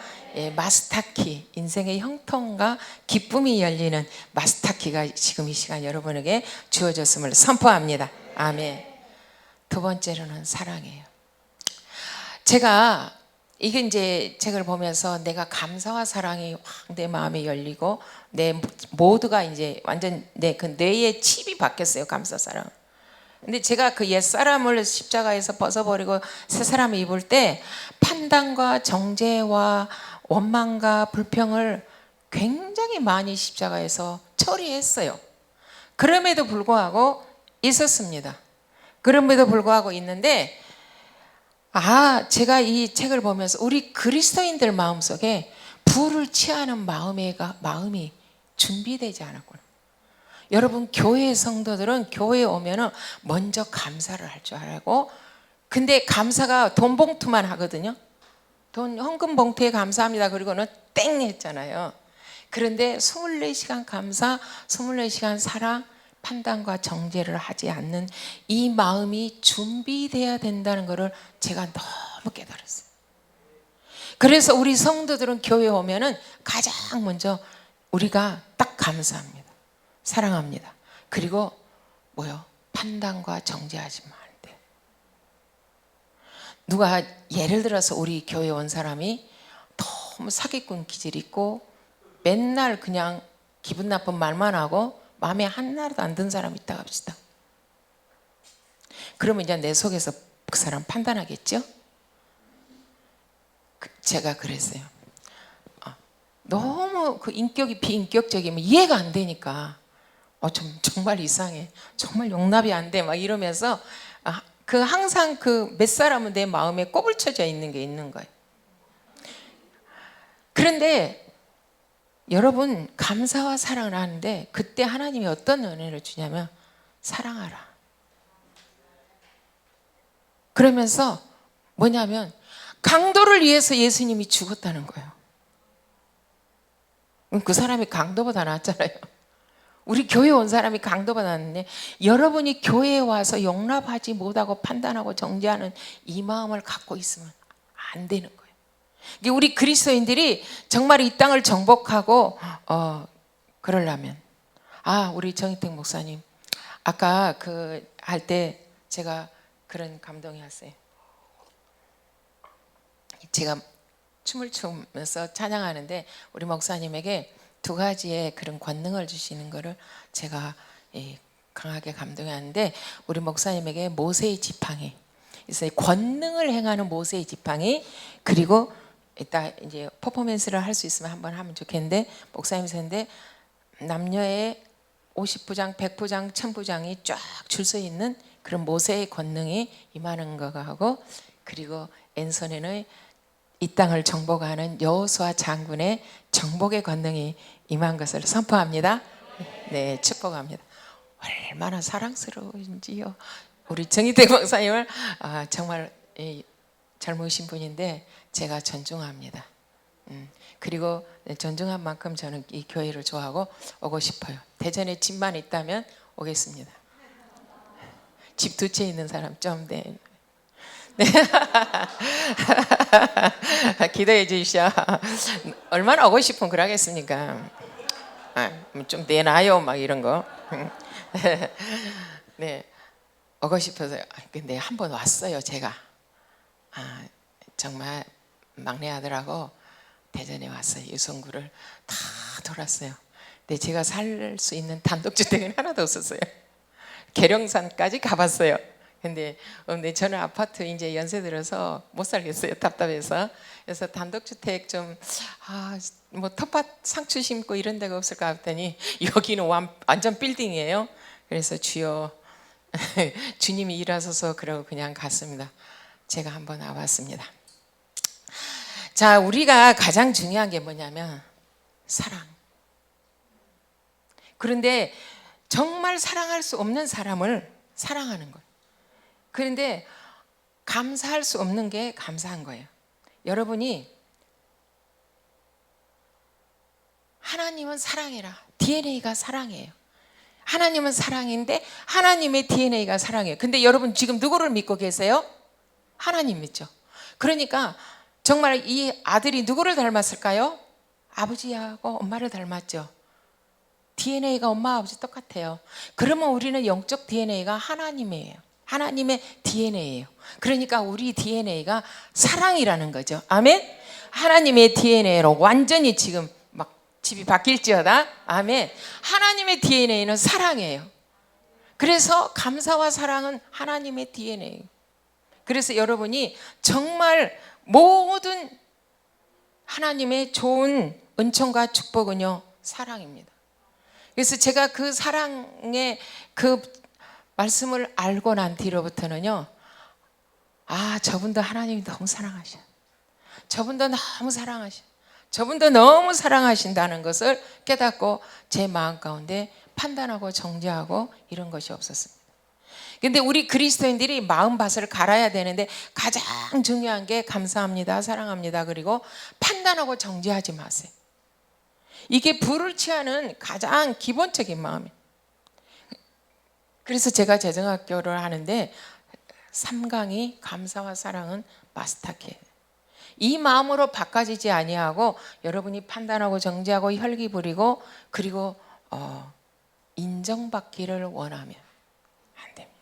마스터키, 인생의 형통과 기쁨이 열리는 마스터키가 지금 이 시간 여러분에게 주어졌음을 선포합니다. 아멘. 두 번째로는 사랑이에요. 제가 이게 이제 책을 보면서 내가 감사와 사랑이 확 내 마음에 열리고 내 모두가 이제 완전 내 그 뇌의 칩이 바뀌었어요. 감사 사랑. 근데 제가 그 옛사람을 십자가에서 벗어버리고 새 사람을 입을 때 판단과 정죄와 원망과 불평을 굉장히 많이 십자가에서 처리했어요. 그럼에도 불구하고 있었습니다. 그럼에도 불구하고 있는데 제가 이 책을 보면서 우리 그리스도인들 마음속에 부를 취하는 마음이 준비되지 않았구나. 여러분 교회 성도들은 교회에 오면은 먼저 감사를 할 줄 알고, 근데 감사가 돈 봉투만 하거든요. 돈 헌금 봉투에 감사합니다. 그리고는 땡 했잖아요. 그런데 24시간 감사, 24시간 사랑, 판단과 정죄를 하지 않는 이 마음이 준비돼야 된다는 것을 제가 너무 깨달았어요. 그래서 우리 성도들은 교회에 오면은 가장 먼저 우리가 딱 감사합니다. 사랑합니다. 그리고 판단과 정죄하지 마. 누가 예를 들어서 우리 교회 온 사람이 너무 사기꾼 기질이 있고 맨날 그냥 기분 나쁜 말만 하고 마음에 하나도 안 든 사람이 있다고 합시다. 그러면 이제 내 속에서 그 사람 판단하겠죠? 제가 그랬어요. 너무 그 인격이 비인격적이면 이해가 안 되니까 정말 이상해. 정말 용납이 안 돼. 막 이러면서 항상 그 몇 사람은 내 마음에 꼬불쳐져 있는 게 있는 거예요. 그런데 여러분 감사와 사랑을 하는데 그때 하나님이 어떤 은혜를 주냐면 사랑하라. 그러면서 뭐냐면 강도를 위해서 예수님이 죽었다는 거예요. 그 사람이 강도보다 낫잖아요. 우리 교회 온 사람이 강도보다 낫는데 여러분이 교회에 와서 용납하지 못하고 판단하고 정죄하는 이 마음을 갖고 있으면 안 되는 거예요. 우리 그리스도인들이 정말 이 땅을 정복하고 그러려면 우리 정희택 목사님 아까 할 때 제가 그런 감동이 왔어요. 제가 춤을 추면서 찬양하는데 우리 목사님에게 두 가지의 그런 권능을 주시는 것을 제가 강하게 감동이 왔는데 우리 목사님에게 모세의 지팡이 있어요. 권능을 행하는 모세의 지팡이, 그리고 이따 이제 퍼포먼스를 할 수 있으면 한번 하면 좋겠는데 목사님이 했는데 남녀의 50부장, 100부장, 1000부장이 쫙 줄 서 있는 그런 모세의 권능이 임하는 거하고, 그리고 왼손에는 이 땅을 정복하는 여호수아 장군의 정복의 권능이 임한 것을 선포합니다. 네, 축복합니다. 얼마나 사랑스러운지요. 우리 정희택 목사님을 정말 젊으신 분인데 제가 존중합니다. 그리고 존중한 만큼 저는 이 교회를 좋아하고 오고 싶어요. 대전에 집만 있다면 오겠습니다. 집 두 채 있는 사람 좀 네. 네. 기도해 주시오. 얼마나 오고 싶으면 그러겠습니까? 좀 내놔요 막 이런 거. 네, 오고 싶어서. 근데 한 번 왔어요 제가. 정말 막내 아들하고 대전에 왔어요. 유성구를 다 돌았어요. 근데 제가 살 수 있는 단독주택은 하나도 없었어요. 계룡산까지 가봤어요. 근데 저는 아파트 이제 연세 들어서 못 살겠어요. 답답해서. 그래서 단독주택 좀 뭐 텃밭 상추 심고 이런 데가 없을까 했더니 여기는 완전 빌딩이에요. 그래서 주여 주님이 일하셔서 그러고 그냥 갔습니다. 제가 한번 와봤습니다. 자, 우리가 가장 중요한 게 뭐냐면 사랑. 그런데 정말 사랑할 수 없는 사람을 사랑하는 거예요. 그런데 감사할 수 없는 게 감사한 거예요. 여러분이 하나님은 사랑이라. DNA가 사랑이에요. 하나님은 사랑인데 하나님의 DNA가 사랑이에요. 근데 여러분 지금 누구를 믿고 계세요? 하나님 믿죠. 그러니까 정말 이 아들이 누구를 닮았을까요? 아버지하고 엄마를 닮았죠. DNA가 엄마 아버지 똑같아요. 그러면 우리는 영적 DNA가 하나님이에요. 하나님의 DNA예요. 그러니까 우리 DNA가 사랑이라는 거죠. 아멘. 하나님의 DNA로 완전히 지금 막 집이 바뀔지어다. 아멘. 하나님의 DNA는 사랑이에요. 그래서 감사와 사랑은 하나님의 DNA예요. 그래서 여러분이 정말 모든 하나님의 좋은 은총과 축복은요 사랑입니다. 그래서 제가 그 사랑의 그 말씀을 알고 난 뒤로부터는요, 저분도 하나님이 너무 사랑하셔. 저분도 너무 사랑하셔. 저분도 너무 사랑하신다는 것을 깨닫고 제 마음 가운데 판단하고 정죄하고 이런 것이 없었습니다. 근데 우리 그리스도인들이 마음밭을 갈아야 되는데 가장 중요한 게 감사합니다, 사랑합니다, 그리고 판단하고 정죄하지 마세요. 이게 불을 취하는 가장 기본적인 마음이에요. 그래서 제가 재정학교를 하는데 3강이 감사와 사랑은 마스터키예요. 이 마음으로 바꿔지지 아니하고 여러분이 판단하고 정죄하고 혈기 부리고 그리고 인정받기를 원하면 안 됩니다.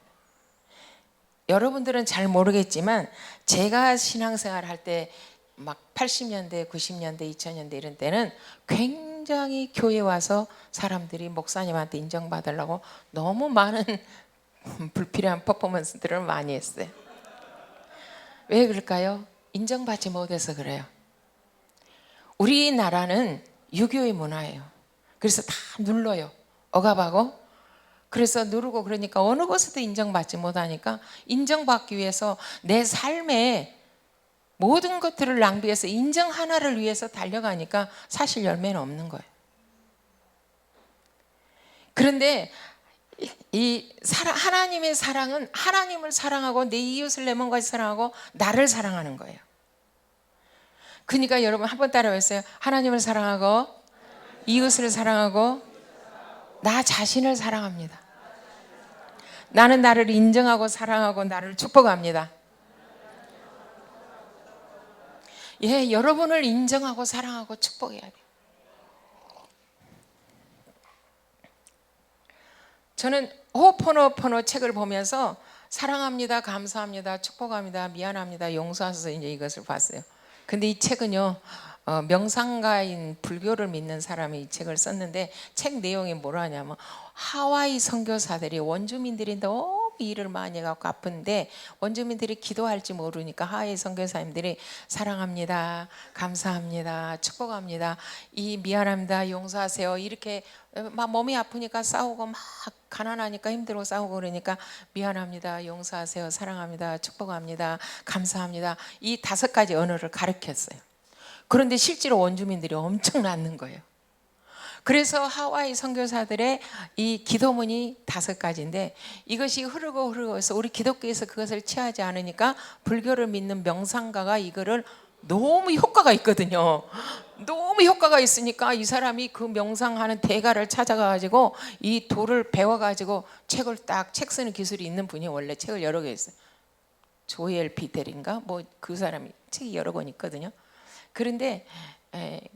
여러분들은 잘 모르겠지만 제가 신앙생활 할 때 막 80년대, 90년대, 2000년대 이런 때는 굉장히 교회 와서 사람들이 목사님한테 인정받으려고 너무 많은 불필요한 퍼포먼스들을 많이 했어요. 왜 그럴까요? 인정받지 못해서 그래요. 우리나라는 유교의 문화예요. 그래서 다 눌러요. 억압하고. 그래서 누르고 그러니까 어느 것에도 인정받지 못하니까 인정받기 위해서 내 삶에 모든 것들을 낭비해서 인정 하나를 위해서 달려가니까 사실 열매는 없는 거예요. 그런데 하나님의 사랑은 하나님을 사랑하고 내 이웃을 내 몸까지 사랑하고 나를 사랑하는 거예요. 그러니까 여러분 한번 따라해보세요. 하나님을 사랑하고 이웃을 사랑하고 나 자신을 사랑합니다. 나는 나를 인정하고 사랑하고 나를 축복합니다. 예, 여러분을 인정하고 사랑하고 축복해야 돼요. 저는 호포노포노 책을 보면서 사랑합니다, 감사합니다, 축복합니다, 미안합니다, 용서하셔서 이제 이것을 봤어요. 근데 이 책은요, 명상가인 불교를 믿는 사람이 이 책을 썼는데 책 내용이 뭐라냐면 하와이 선교사들이 원주민들이 너무 일을 많이 해갖고 아픈데 원주민들이 기도할지 모르니까 하와이 선교사님들이 사랑합니다, 감사합니다, 축복합니다, 이 미안합니다, 용서하세요, 이렇게 막 몸이 아프니까 싸우고 막 가난하니까 힘들고 싸우고 그러니까 미안합니다, 용서하세요, 사랑합니다, 축복합니다, 감사합니다, 이 5가지 언어를 가르쳤어요. 그런데 실제로 원주민들이 엄청 낳는 거예요. 그래서 하와이 선교사들의 이 기도문이 5가지인데 이것이 흐르고 해서 우리 기독교에서 그것을 취하지 않으니까 불교를 믿는 명상가가 이거를 너무 효과가 있거든요. 너무 효과가 있으니까 이 사람이 그 명상하는 대가를 찾아가가지고 이 도를 배워가지고 책을 딱 책 쓰는 기술이 있는 분이 원래 책을 여러 개 있어요. 조엘 비델인가 뭐 그 사람이 책이 여러 권 있거든요. 그런데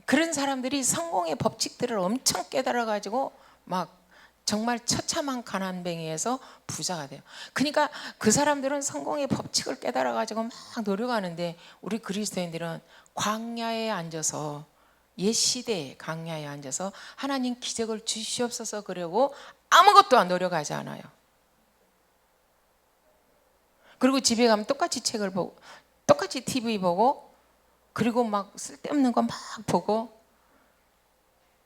그런 사람들이 성공의 법칙들을 엄청 깨달아가지고 막 정말 처참한 가난뱅이에서 부자가 돼요. 그러니까 그 사람들은 성공의 법칙을 깨달아가지고 막 노력하는데 우리 그리스도인들은 광야에 앉아서 옛 시대의 광야에 앉아서 하나님 기적을 주시옵소서 그러고 아무것도 안 노력하지 않아요. 그리고 집에 가면 똑같이 책을 보고 똑같이 TV 보고 그리고 막 쓸데없는 거 막 보고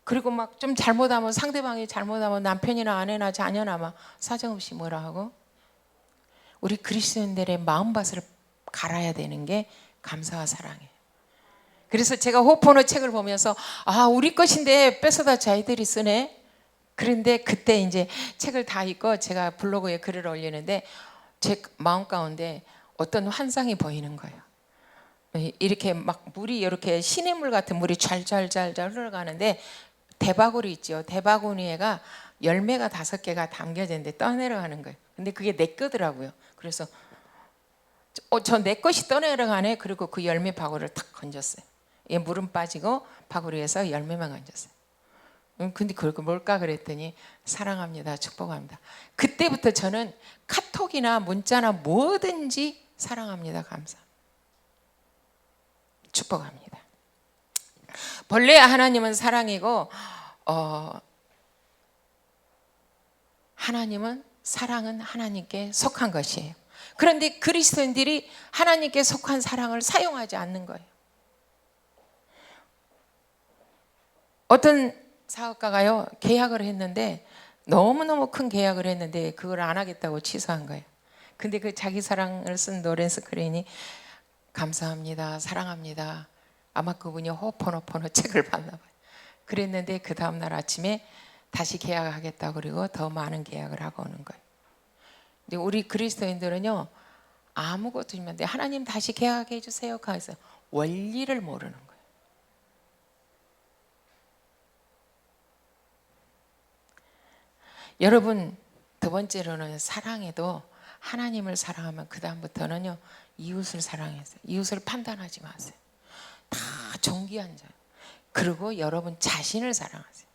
그리고 막 좀 잘못하면 상대방이 잘못하면 남편이나 아내나 자녀나 막 사정없이 뭐라 하고 우리 그리스도인들의 마음밭을 갈아야 되는 게 감사와 사랑이에요. 그래서 제가 호포노 책을 보면서 아 우리 것인데 뺏어다 자기들이 쓰네. 그런데 그때 이제 책을 다 읽고 제가 블로그에 글을 올리는데 제 마음 가운데 어떤 환상이 보이는 거예요. 이렇게 막 물이 이렇게 시냇물 같은 물이 잘잘잘 흘러가는데 대바구니 있죠. 대바구니에가 열매가 5개가 담겨져 있는데 떠내려가는 거예요. 근데 그게 내 거더라고요. 그래서 저 내 것이 떠내려가네. 그리고 그 열매 바구리를 탁 건졌어요. 물은 빠지고 바구리에서 열매만 건졌어요. 근데 그거 뭘까 그랬더니 사랑합니다, 축복합니다. 그때부터 저는 카톡이나 문자나 뭐든지 사랑합니다, 감사합니다, 축복합니다. 본래 하나님은 사랑이고 하나님은 사랑은 하나님께 속한 것이에요. 그런데 그리스도인들이 하나님께 속한 사랑을 사용하지 않는 거예요. 어떤 사업가가요 계약을 했는데 너무너무 큰 계약을 했는데 그걸 안 하겠다고 취소한 거예요. 근데 그 자기 사랑을 쓴 노렌스 크레인이 감사합니다, 사랑합니다. 아마 그분이 호포노포노 책을 봤나 봐요. 그랬는데 그 다음날 아침에 다시 계약하겠다고 그리고 더 많은 계약을 하고 오는 거예요. 근데 우리 그리스도인들은요 아무것도 주면 안 돼. 하나님 다시 계약하게 해주세요. 그래서 원리를 모르는 거예요. 여러분 두 번째로는 사랑해도 하나님을 사랑하면 그 다음부터는요 이웃을 사랑해서 이웃을 판단하지 마세요. 다 존귀한 자. 그리고 여러분 자신을 사랑하세요.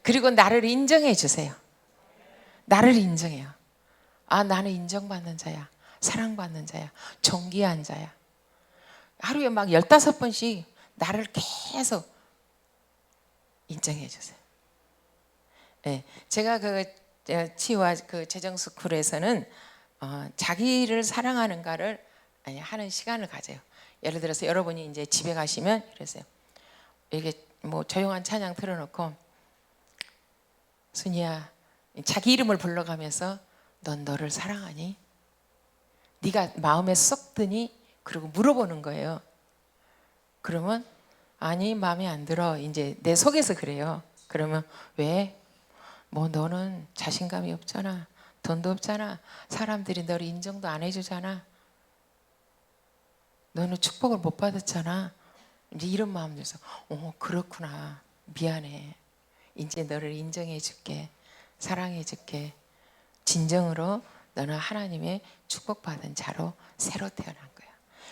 그리고 나를 인정해 주세요. 나를 인정해요. 아 나는 인정받는 자야, 사랑받는 자야, 존귀한 자야. 하루에 막 15번씩 나를 계속 인정해 주세요. 네, 제가 그 치유와 그 재정스쿨에서는 자기를 사랑하는가를 하는 시간을 가져요. 예를 들어서 여러분이 이제 집에 가시면 이러세요. 이게 뭐 조용한 찬양 틀어놓고 순이야 자기 이름을 불러가면서 넌 너를 사랑하니? 네가 마음에 쏙 드니? 그리고 물어보는 거예요. 그러면 아니 마음에 안 들어. 이제 내 속에서 그래요. 그러면 왜? 뭐 너는 자신감이 없잖아. 돈도 없잖아. 사람들이 너를 인정도 안 해주잖아. 너는 축복을 못 받았잖아. 이제 이런 마음 들어서 그렇구나. 미안해. 이제 너를 인정해 줄게. 사랑해 줄게. 진정으로 너는 하나님의 축복받은 자로 새로 태어난 거야.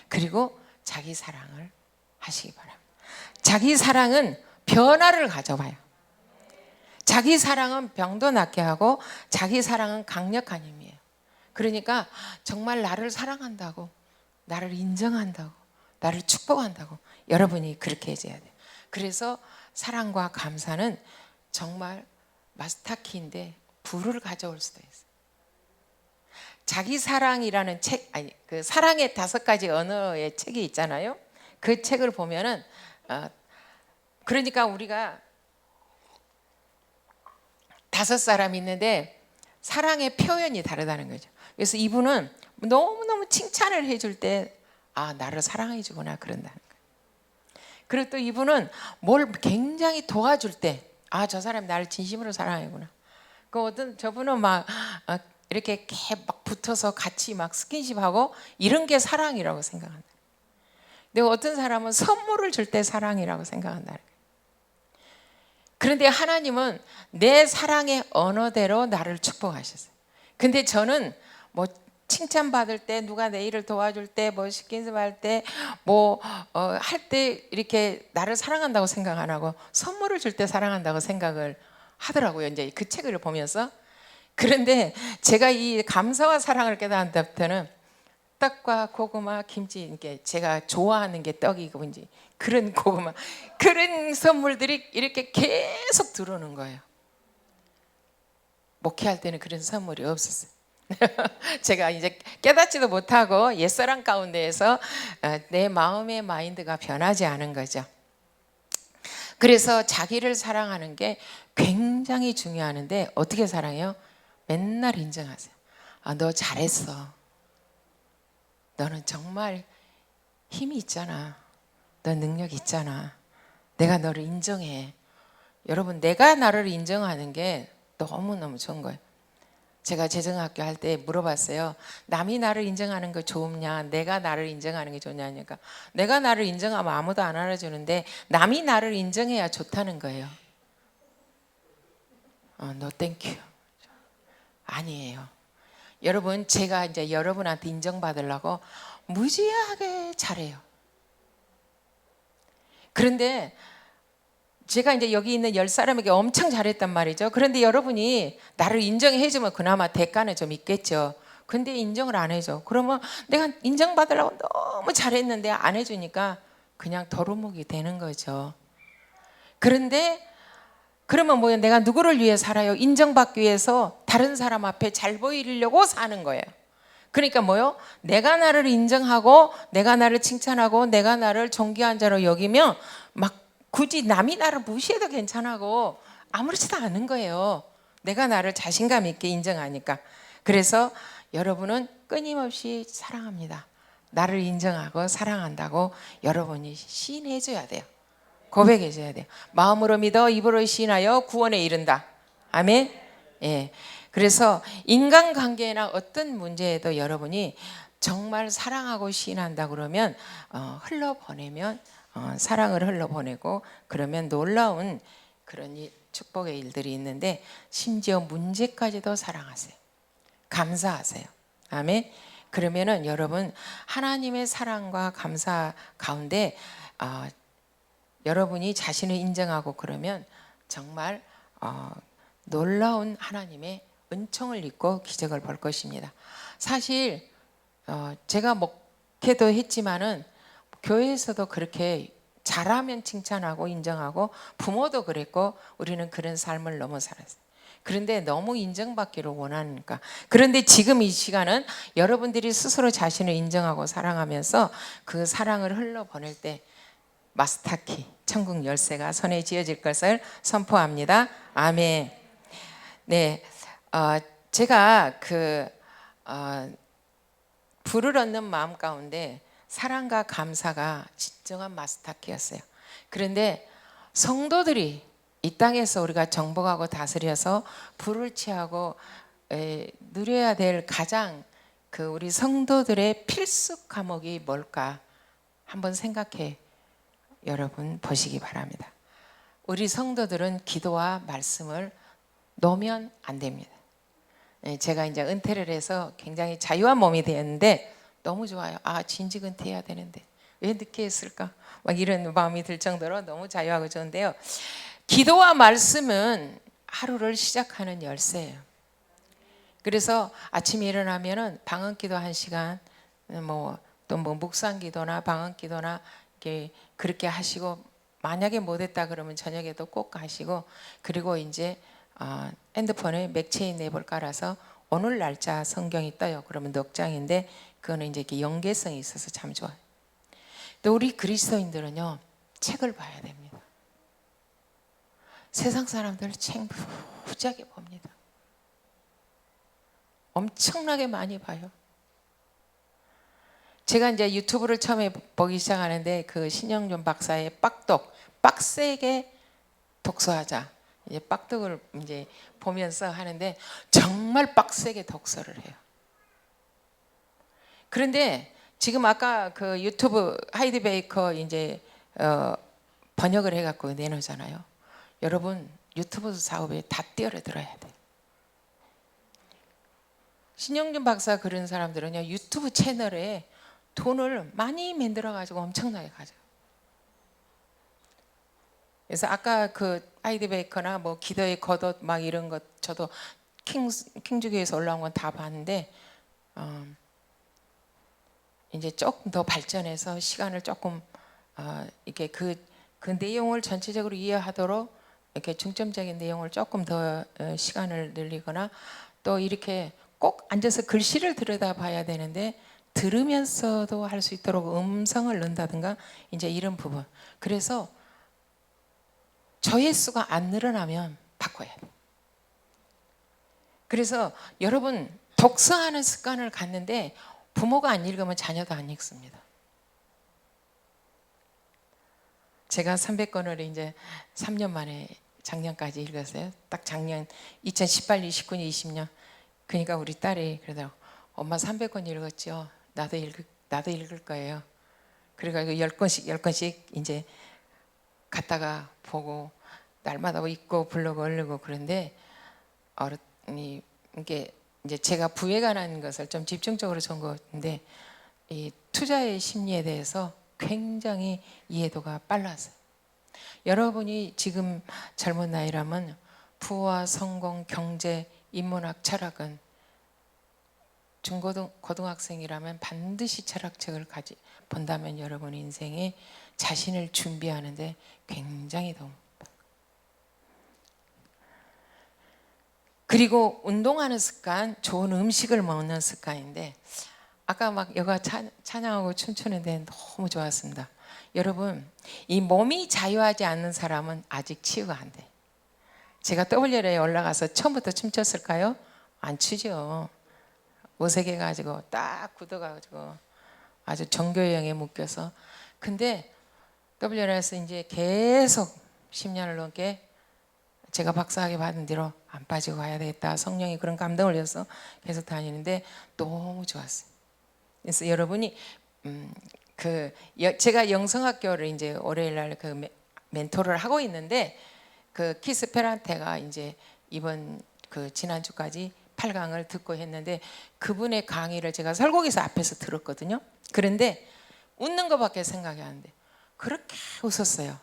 그리고 자기 사랑을 하시기 바랍니다. 자기 사랑은 변화를 가져와요. 자기 사랑은 병도 낫게 하고 자기 사랑은 강력한 힘이에요. 그러니까 정말 나를 사랑한다고, 나를 인정한다고, 나를 축복한다고 여러분이 그렇게 해줘야 돼요. 그래서 사랑과 감사는 정말 마스터키인데 불을 가져올 수도 있어요. 자기 사랑이라는 책, 아니 그 사랑의 5가지 언어의 책이 있잖아요. 그 책을 보면은 그러니까 우리가 5사람이 있는데 사랑의 표현이 다르다는 거죠. 그래서 이분은 너무너무 칭찬을 해줄 때 나를 사랑해 주구나 그런다는 거예요. 그리고 또 이분은 뭘 굉장히 도와줄 때 저 사람이 나를 진심으로 사랑하구나. 저분은 막 이렇게 막 붙어서 같이 막 스킨십하고 이런 게 사랑이라고 생각한다. 근데 어떤 사람은 선물을 줄 때 사랑이라고 생각한다. 그런데 하나님은 내 사랑의 언어대로 나를 축복하셨어요. 근데 저는 뭐 칭찬받을 때, 누가 내 일을 도와줄 때, 뭐 스킨십 할 때, 뭐 할 때 이렇게 나를 사랑한다고 생각 안 하고 선물을 줄 때 사랑한다고 생각을 하더라고요. 이제 그 책을 보면서. 그런데 제가 이 감사와 사랑을 깨달은 때부터는 떡과 고구마, 김치, 이게 제가 좋아하는 게 떡이고 이제 그런 고구마, 그런 선물들이 이렇게 계속 들어오는 거예요. 목회할 때는 그런 선물이 없었어요. 제가 이제 깨닫지도 못하고 옛사랑 가운데에서 내 마음의 마인드가 변하지 않은 거죠. 그래서 자기를 사랑하는 게 굉장히 중요하는데 어떻게 사랑해요? 맨날 인정하세요. 너 잘했어. 너는 정말 힘이 있잖아. 너 능력 있잖아. 내가 너를 인정해. 여러분, 내가 나를 인정하는 게 너무너무 좋은 거예요. 제가 재정학교 할 때 물어봤어요. 남이 나를 인정하는 거 좋냐? 내가 나를 인정하는 게 좋냐니까. 내가 나를 인정하면 아무도 안 알아주는데 남이 나를 인정해야 좋다는 거예요. No thank you. 아니에요. 여러분, 제가 이제 여러분한테 인정받으려고 무지하게 잘해요. 그런데 제가 이제 여기 있는 10사람에게 엄청 잘했단 말이죠. 그런데 여러분이 나를 인정해주면 그나마 대가는 좀 있겠죠. 근데 인정을 안 해줘. 그러면 내가 인정받으려고 너무 잘했는데 안 해주니까 그냥 도루묵이 되는 거죠. 그런데 그러면 뭐예요? 내가 누구를 위해 살아요? 인정받기 위해서 다른 사람 앞에 잘 보이려고 사는 거예요. 그러니까 뭐요? 내가 나를 인정하고 내가 나를 칭찬하고 내가 나를 존귀한 자로 여기면 막 굳이 남이 나를 무시해도 괜찮고 아무렇지도 않은 거예요. 내가 나를 자신감 있게 인정하니까. 그래서 여러분은 끊임없이 사랑합니다. 나를 인정하고 사랑한다고 여러분이 시인해줘야 돼요. 고백해줘야 돼요. 마음으로 믿어 입으로 시인하여 구원에 이른다. 아멘. 예. 그래서 인간관계나 어떤 문제에도 여러분이 정말 사랑하고 시인한다 그러면 흘러보내면 사랑을 흘러보내고 그러면 놀라운 그런 축복의 일들이 있는데 심지어 문제까지도 사랑하세요. 감사하세요. 아멘. 그러면은 여러분 하나님의 사랑과 감사 가운데 여러분이 자신을 인정하고 그러면 정말 놀라운 하나님의 은총을 입고 기적을 볼 것입니다. 사실 제가 목회도 했지만은 교회에서도 그렇게 잘하면 칭찬하고 인정하고 부모도 그랬고 우리는 그런 삶을 너무 살았어요. 그런데 너무 인정받기를 원하니까. 그런데 지금 이 시간은 여러분들이 스스로 자신을 인정하고 사랑하면서 그 사랑을 흘러보낼 때 마스터키 천국 열쇠가 손에 쥐어질 것을 선포합니다. 아멘. 네, 제가 불을 얻는 마음 가운데 사랑과 감사가 진정한 마스터키였어요. 그런데 성도들이 이 땅에서 우리가 정복하고 다스려서 불을 취하고 누려야 될 가장 우리 성도들의 필수 과목이 뭘까 한번 생각해 여러분 보시기 바랍니다. 우리 성도들은 기도와 말씀을 놓으면 안 됩니다. 제가 이제 은퇴를 해서 굉장히 자유한 몸이 되었는데 너무 좋아요. 진직 은퇴해야 되는데 왜 늦게 했을까? 막 이런 마음이 들 정도로 너무 자유하고 좋은데요. 기도와 말씀은 하루를 시작하는 열쇠예요. 그래서 아침에 일어나면은 방언기도 1시간, 또 묵상기도나 방언기도나 그렇게 하시고 만약에 못했다 그러면 저녁에도 꼭 하시고 그리고 이제 핸드폰에 맥체인 앱을 깔아서 오늘 날짜 성경이 떠요. 그러면 넉 장인데 그거는 이제 이렇게 연계성이 있어서 참 좋아요. 또 우리 그리스도인들은요, 책을 봐야 됩니다. 세상 사람들 책 무지하게 봅니다. 엄청나게 많이 봐요. 제가 이제 유튜브를 처음에 보기 시작하는데 그 신영준 박사의 빡독, 빡세게 독서하자. 이제 빡독을 이제 보면서 하는데 정말 빡세게 독서를 해요. 그런데 지금 아까 그 유튜브 하이디 베이커 이제 번역을 해갖고 내놓잖아요. 여러분 유튜브 사업에 다 뛰어들어야 돼요. 신영준 박사 그런 사람들은요, 유튜브 채널에 돈을 많이 만들어 가지고 엄청나게 가져요. 그래서 아까 그 하이디 베이커나 뭐 기도의 겉옷 막 이런 것 저도 킹주교에서 올라온 건 다 봤는데 이제 조금 더 발전해서 시간을 조금 이렇게 그 내용을 전체적으로 이해하도록 이렇게 중점적인 내용을 조금 더 시간을 늘리거나 또 이렇게 꼭 앉아서 글씨를 들여다봐야 되는데 들으면서도 할 수 있도록 음성을 넣는다든가 이제 이런 부분. 그래서 조회수가 안 늘어나면 바꿔야 돼요. 그래서 여러분 독서하는 습관을 갖는데 부모가 안 읽으면 자녀도 안 읽습니다. 제가 300권을 이제 3년 만에 작년까지 읽었어요. 딱 작년 2018, 29, 20년. 그러니까 우리 딸이 그러더라고. 엄마 300권 읽었죠. 나도 읽을 거예요. 그래가지고 10권씩 이제 갔다가 보고 날마다 읽고 블로그 올리고 그런데 이게 이제 제가 부에 관한 것을 좀 집중적으로 전공했는데 이 투자의 심리에 대해서 굉장히 이해도가 빨랐어요. 여러분이 지금 젊은 나이라면 부와 성공, 경제, 인문학, 철학은 고등학생이라면 반드시 철학책을 본다면 여러분 인생에 자신을 준비하는데 굉장히 도움이 됩니다. 그리고 운동하는 습관, 좋은 음식을 먹는 습관인데 아까 막 여가 찬양하고 춤추는데 너무 좋았습니다. 여러분 이 몸이 자유하지 않는 사람은 아직 치유가 안 돼. 제가 WLA에 올라가서 처음부터 춤췄을까요? 안 추죠. 어색해가지고 딱 굳어가지고 아주 정교형에 묶여서. 근데 WLA에서 이제 계속 10년을 넘게 제가 박사학위 받은 뒤로 안 빠지고 가야 되겠다. 성령이 그런 감동을 줘서 계속 다니는데 너무 좋았어요. 그래서 여러분이 제가 영성학교를 이제 월요일날 그 멘토를 하고 있는데 그 키스 페란테가 이제 이번 그 지난주까지 8강을 듣고 했는데 그분의 강의를 제가 설국에서 앞에서 들었거든요. 그런데 웃는 것밖에 생각이 안 돼. 그렇게 웃었어요.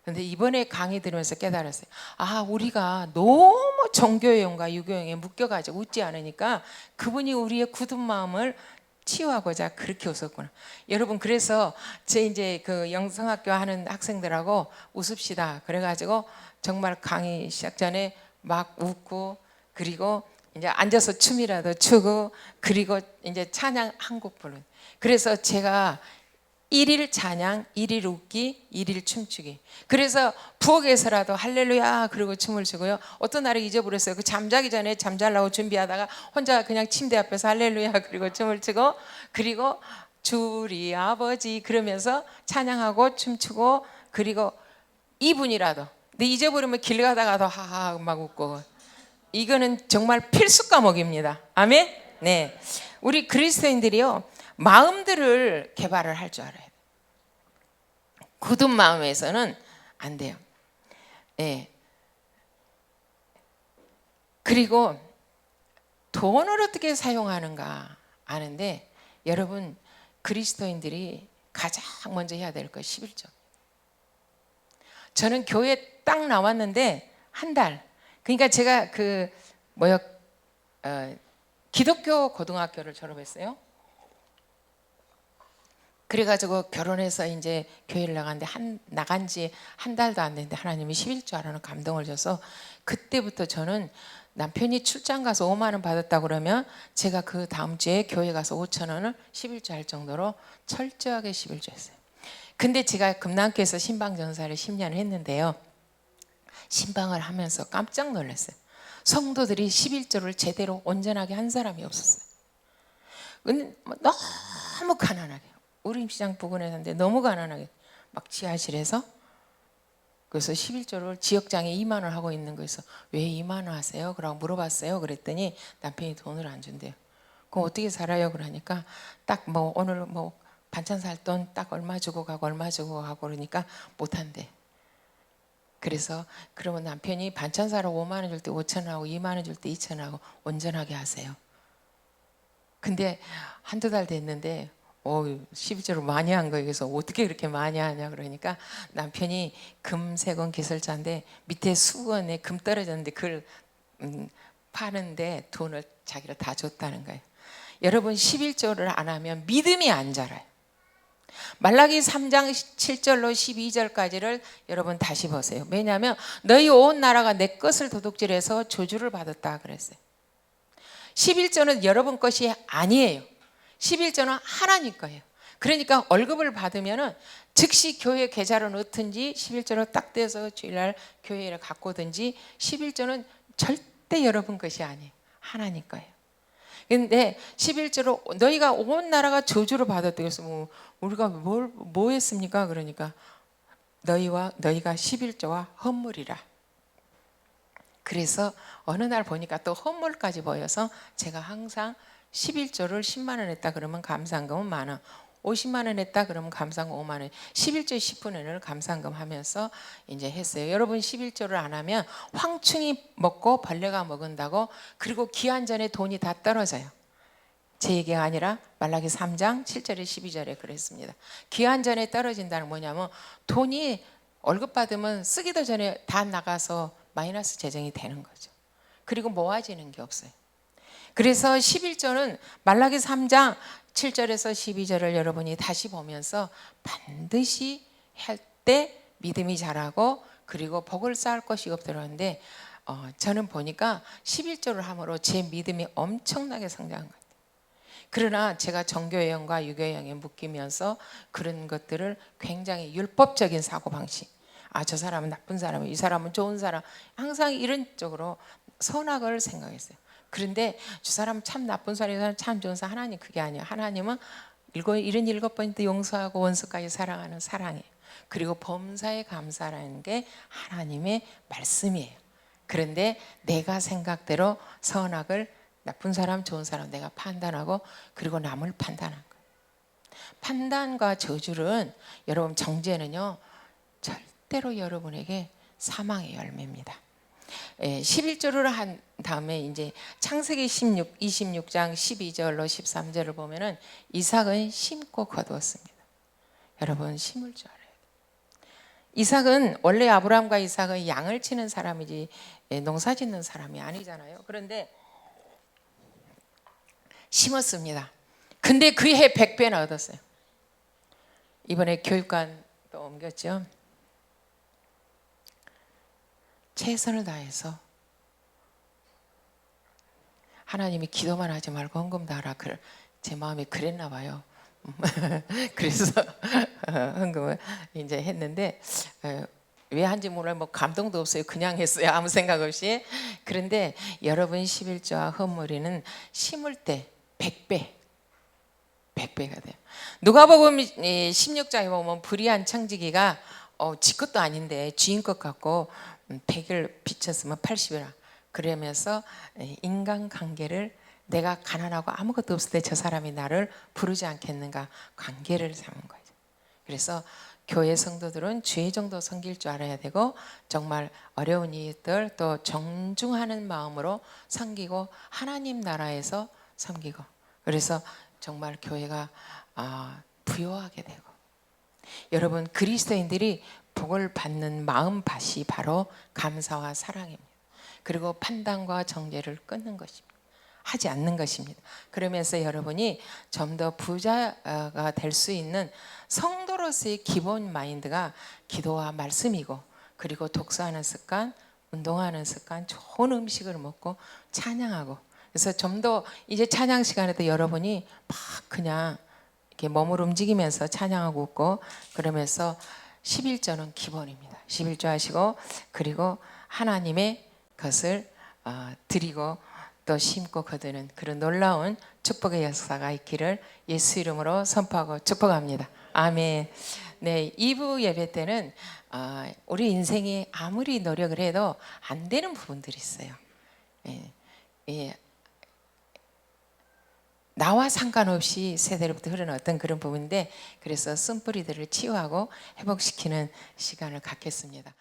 그런데 이번에 강의 들으면서 깨달았어요. 아, 우리가 너무 정교형과 유교형에 묶여가지고 웃지 않으니까 그분이 우리의 굳은 마음을 치유하고자 그렇게 웃었구나. 여러분 그래서 제 이제 그 영성학교 하는 학생들하고 웃읍시다. 그래가지고 정말 강의 시작 전에 막 웃고 그리고 이제 앉아서 춤이라도 추고 그리고 이제 찬양 한 곡 부르는. 그래서 제가 1일 찬양, 1일 웃기, 1일 춤추기. 그래서 부엌에서라도 할렐루야 그리고 춤을 추고요. 어떤 날에 잊어버렸어요. 그 잠자기 전에 잠자려고 준비하다가 혼자 그냥 침대 앞에서 할렐루야 그리고 춤을 추고 그리고 주리 아버지 그러면서 찬양하고 춤추고 그리고 2분이라도. 근데 잊어버리면 길 가다가도 하하 막 웃고. 이거는 정말 필수 과목입니다. 아멘? 네. 우리 그리스도인들이요. 마음들을 개발을 할 줄 알아야 돼요. 굳은 마음에서는 안 돼요. 네. 그리고 돈을 어떻게 사용하는가 아는데 여러분 그리스도인들이 가장 먼저 해야 될 거 11조. 저는 교회 딱 나왔는데 한 달. 그러니까 제가 기독교 고등학교를 졸업했어요. 그래가지고 결혼해서 이제 교회를 나갔는데 나간 지 한 달도 안 됐는데 하나님이 11조 하라는 감동을 줘서 그때부터 저는 남편이 출장 가서 5만 원 받았다 그러면 제가 그 다음 주에 교회 가서 5천 원을 11조 할 정도로 철저하게 11조 했어요. 근데 제가 금남교에서 신방전사를 10년을 했는데요. 신방을 하면서 깜짝 놀랐어요. 성도들이 11조를 제대로 온전하게 한 사람이 없었어요. 근데 너무 가난하게, 우림시장 부근에 사는데 너무 가난하게 막 지하실에서, 그래서 11조를 지역장에 2만 원 하고 있는 거에서 왜 2만 원 하세요? 그러고 물어봤어요. 그랬더니 남편이 돈을 안 준대요. 그럼 어떻게 살아요? 그러니까 딱 뭐 오늘 뭐 반찬 살 돈 딱 얼마 주고 가고 얼마 주고 가고 그러니까 못 한대. 그래서 그러면 남편이 반찬 사러 5만 원 줄 때 5천 원 하고 2만 원 줄 때 2천 원 하고 온전하게 하세요. 근데 한두 달 됐는데 11조를 많이 한 거예요. 그래서 어떻게 그렇게 많이 하냐 그러니까 남편이 금세건 기술자인데 밑에 수건에 금 떨어졌는데 그걸 파는데 돈을 자기를 다 줬다는 거예요. 여러분 11조를 안 하면 믿음이 안 자라요. 말라기 3장 7절로 12절까지를 여러분 다시 보세요. 왜냐하면 너희 온 나라가 내 것을 도둑질해서 저주를 받았다 그랬어요. 11조는 여러분 것이 아니에요. 11조는 하나님 거예요. 그러니까 월급을 받으면 즉시 교회 계좌로 넣든지 11조로 딱 떼서 주일날 교회를 갖고 오든지 11조는 절대 여러분 것이 아니에요. 하나님 거예요. 근데 11조로 너희가 온 나라가 저주를 받았다. 그래서 뭐 우리가 뭐 했습니까? 그러니까 너희가 11조와 헌물이라. 그래서 어느 날 보니까 또 헌물까지 보여서 제가 항상 11조를 10만 원 했다 그러면 감사한금은 만 원, 50만 원 했다 그러면 감사한금 5만 원, 11조에 10분의 1을 감사한금 하면서 이제 했어요. 여러분 11조를 안 하면 황충이 먹고 벌레가 먹은다고, 그리고 기한 전에 돈이 다 떨어져요. 제 얘기가 아니라 말라기 3장 7절에 12절에 그랬습니다. 기한 전에 떨어진다는 뭐냐면 돈이 월급 받으면 쓰기도 전에 다 나가서 마이너스 재정이 되는 거죠. 그리고 모아지는 게 없어요. 그래서 11조는 말라기 3장 7절에서 12절을 여러분이 다시 보면서 반드시 할 때 믿음이 자라고 그리고 복을 쌓을 것이 없더라는데 저는 보니까 11조를 함으로 제 믿음이 엄청나게 성장한 것 같아요. 그러나 제가 정교회형과 유교회형에 묶이면서 그런 것들을 굉장히 율법적인 사고방식, 저 사람은 나쁜 사람이고 이 사람은 좋은 사람, 항상 이런 쪽으로 선악을 생각했어요. 그런데 저 사람은 참 나쁜 사람이고 참 좋은 사람, 하나님 그게 아니에요. 하나님은 77번도 용서하고 원수까지 사랑하는 사랑이에요. 그리고 범사에 감사라는 게 하나님의 말씀이에요. 그런데 내가 생각대로 선악을, 나쁜 사람 좋은 사람 내가 판단하고 그리고 남을 판단한 거예요. 판단과 저주는 여러분, 정죄는요 절대로 여러분에게 사망의 열매입니다. 11조를 한 다음에 이제 창세기 26장 12절로 13절을 보면은 이삭은 심고 거두었습니다. 여러분 심을 줄 알아요. 이삭은 원래 아브라함과 이삭은 양을 치는 사람이지 농사 짓는 사람이 아니잖아요. 그런데 심었습니다. 근데 그 해 100배나 얻었어요. 이번에 교육관 또 옮겼죠. 최선을 다해서 하나님이 기도만 하지 말고 헌금도 하라. 제 마음이 그랬나 봐요. 그래서 헌금을 이제 했는데 왜 한지 몰라요. 뭐 감동도 없어요. 그냥 했어요. 아무 생각 없이. 그런데 여러분 11조와 헌물이는 심을 때 100배가 돼요. 누가복음 16장에 보면 불의한 청지기가 지 것도 아닌데 주인 것 같고 100을 비쳤으면 80이라 그러면서 인간관계를, 내가 가난하고 아무것도 없을 때 저 사람이 나를 부르지 않겠는가, 관계를 삼은 거죠. 그래서 교회 성도들은 주의 정도 섬길 줄 알아야 되고 정말 어려운 이들 또 정중하는 마음으로 섬기고 하나님 나라에서 섬기고, 그래서 정말 교회가 부요하게 되고, 여러분 그리스도인들이 복을 받는 마음밭이 바로 감사와 사랑입니다. 그리고 판단과 정죄를 끊는 것입니다. 하지 않는 것입니다. 그러면서 여러분이 좀 더 부자가 될 수 있는 성도로서의 기본 마인드가 기도와 말씀이고, 그리고 독서하는 습관, 운동하는 습관, 좋은 음식을 먹고 찬양하고. 그래서 좀 더 이제 찬양 시간에도 여러분이 막 그냥 이렇게 몸을 움직이면서 찬양하고 웃고 그러면서 11조는 기본입니다. 11조 하시고 그리고 하나님의 것을 드리고 또 심고 거두는 그런 놀라운 축복의 역사가 있기를 예수 이름으로 선포하고 축복합니다. 아멘. 네, 2부 예배 때는 우리 인생이 아무리 노력을 해도 안 되는 부분들이 있어요. 예, 예, 나와 상관없이 세대로부터 흐르는 어떤 그런 부분인데 그래서 쓴뿌리들을 치유하고 회복시키는 시간을 갖겠습니다.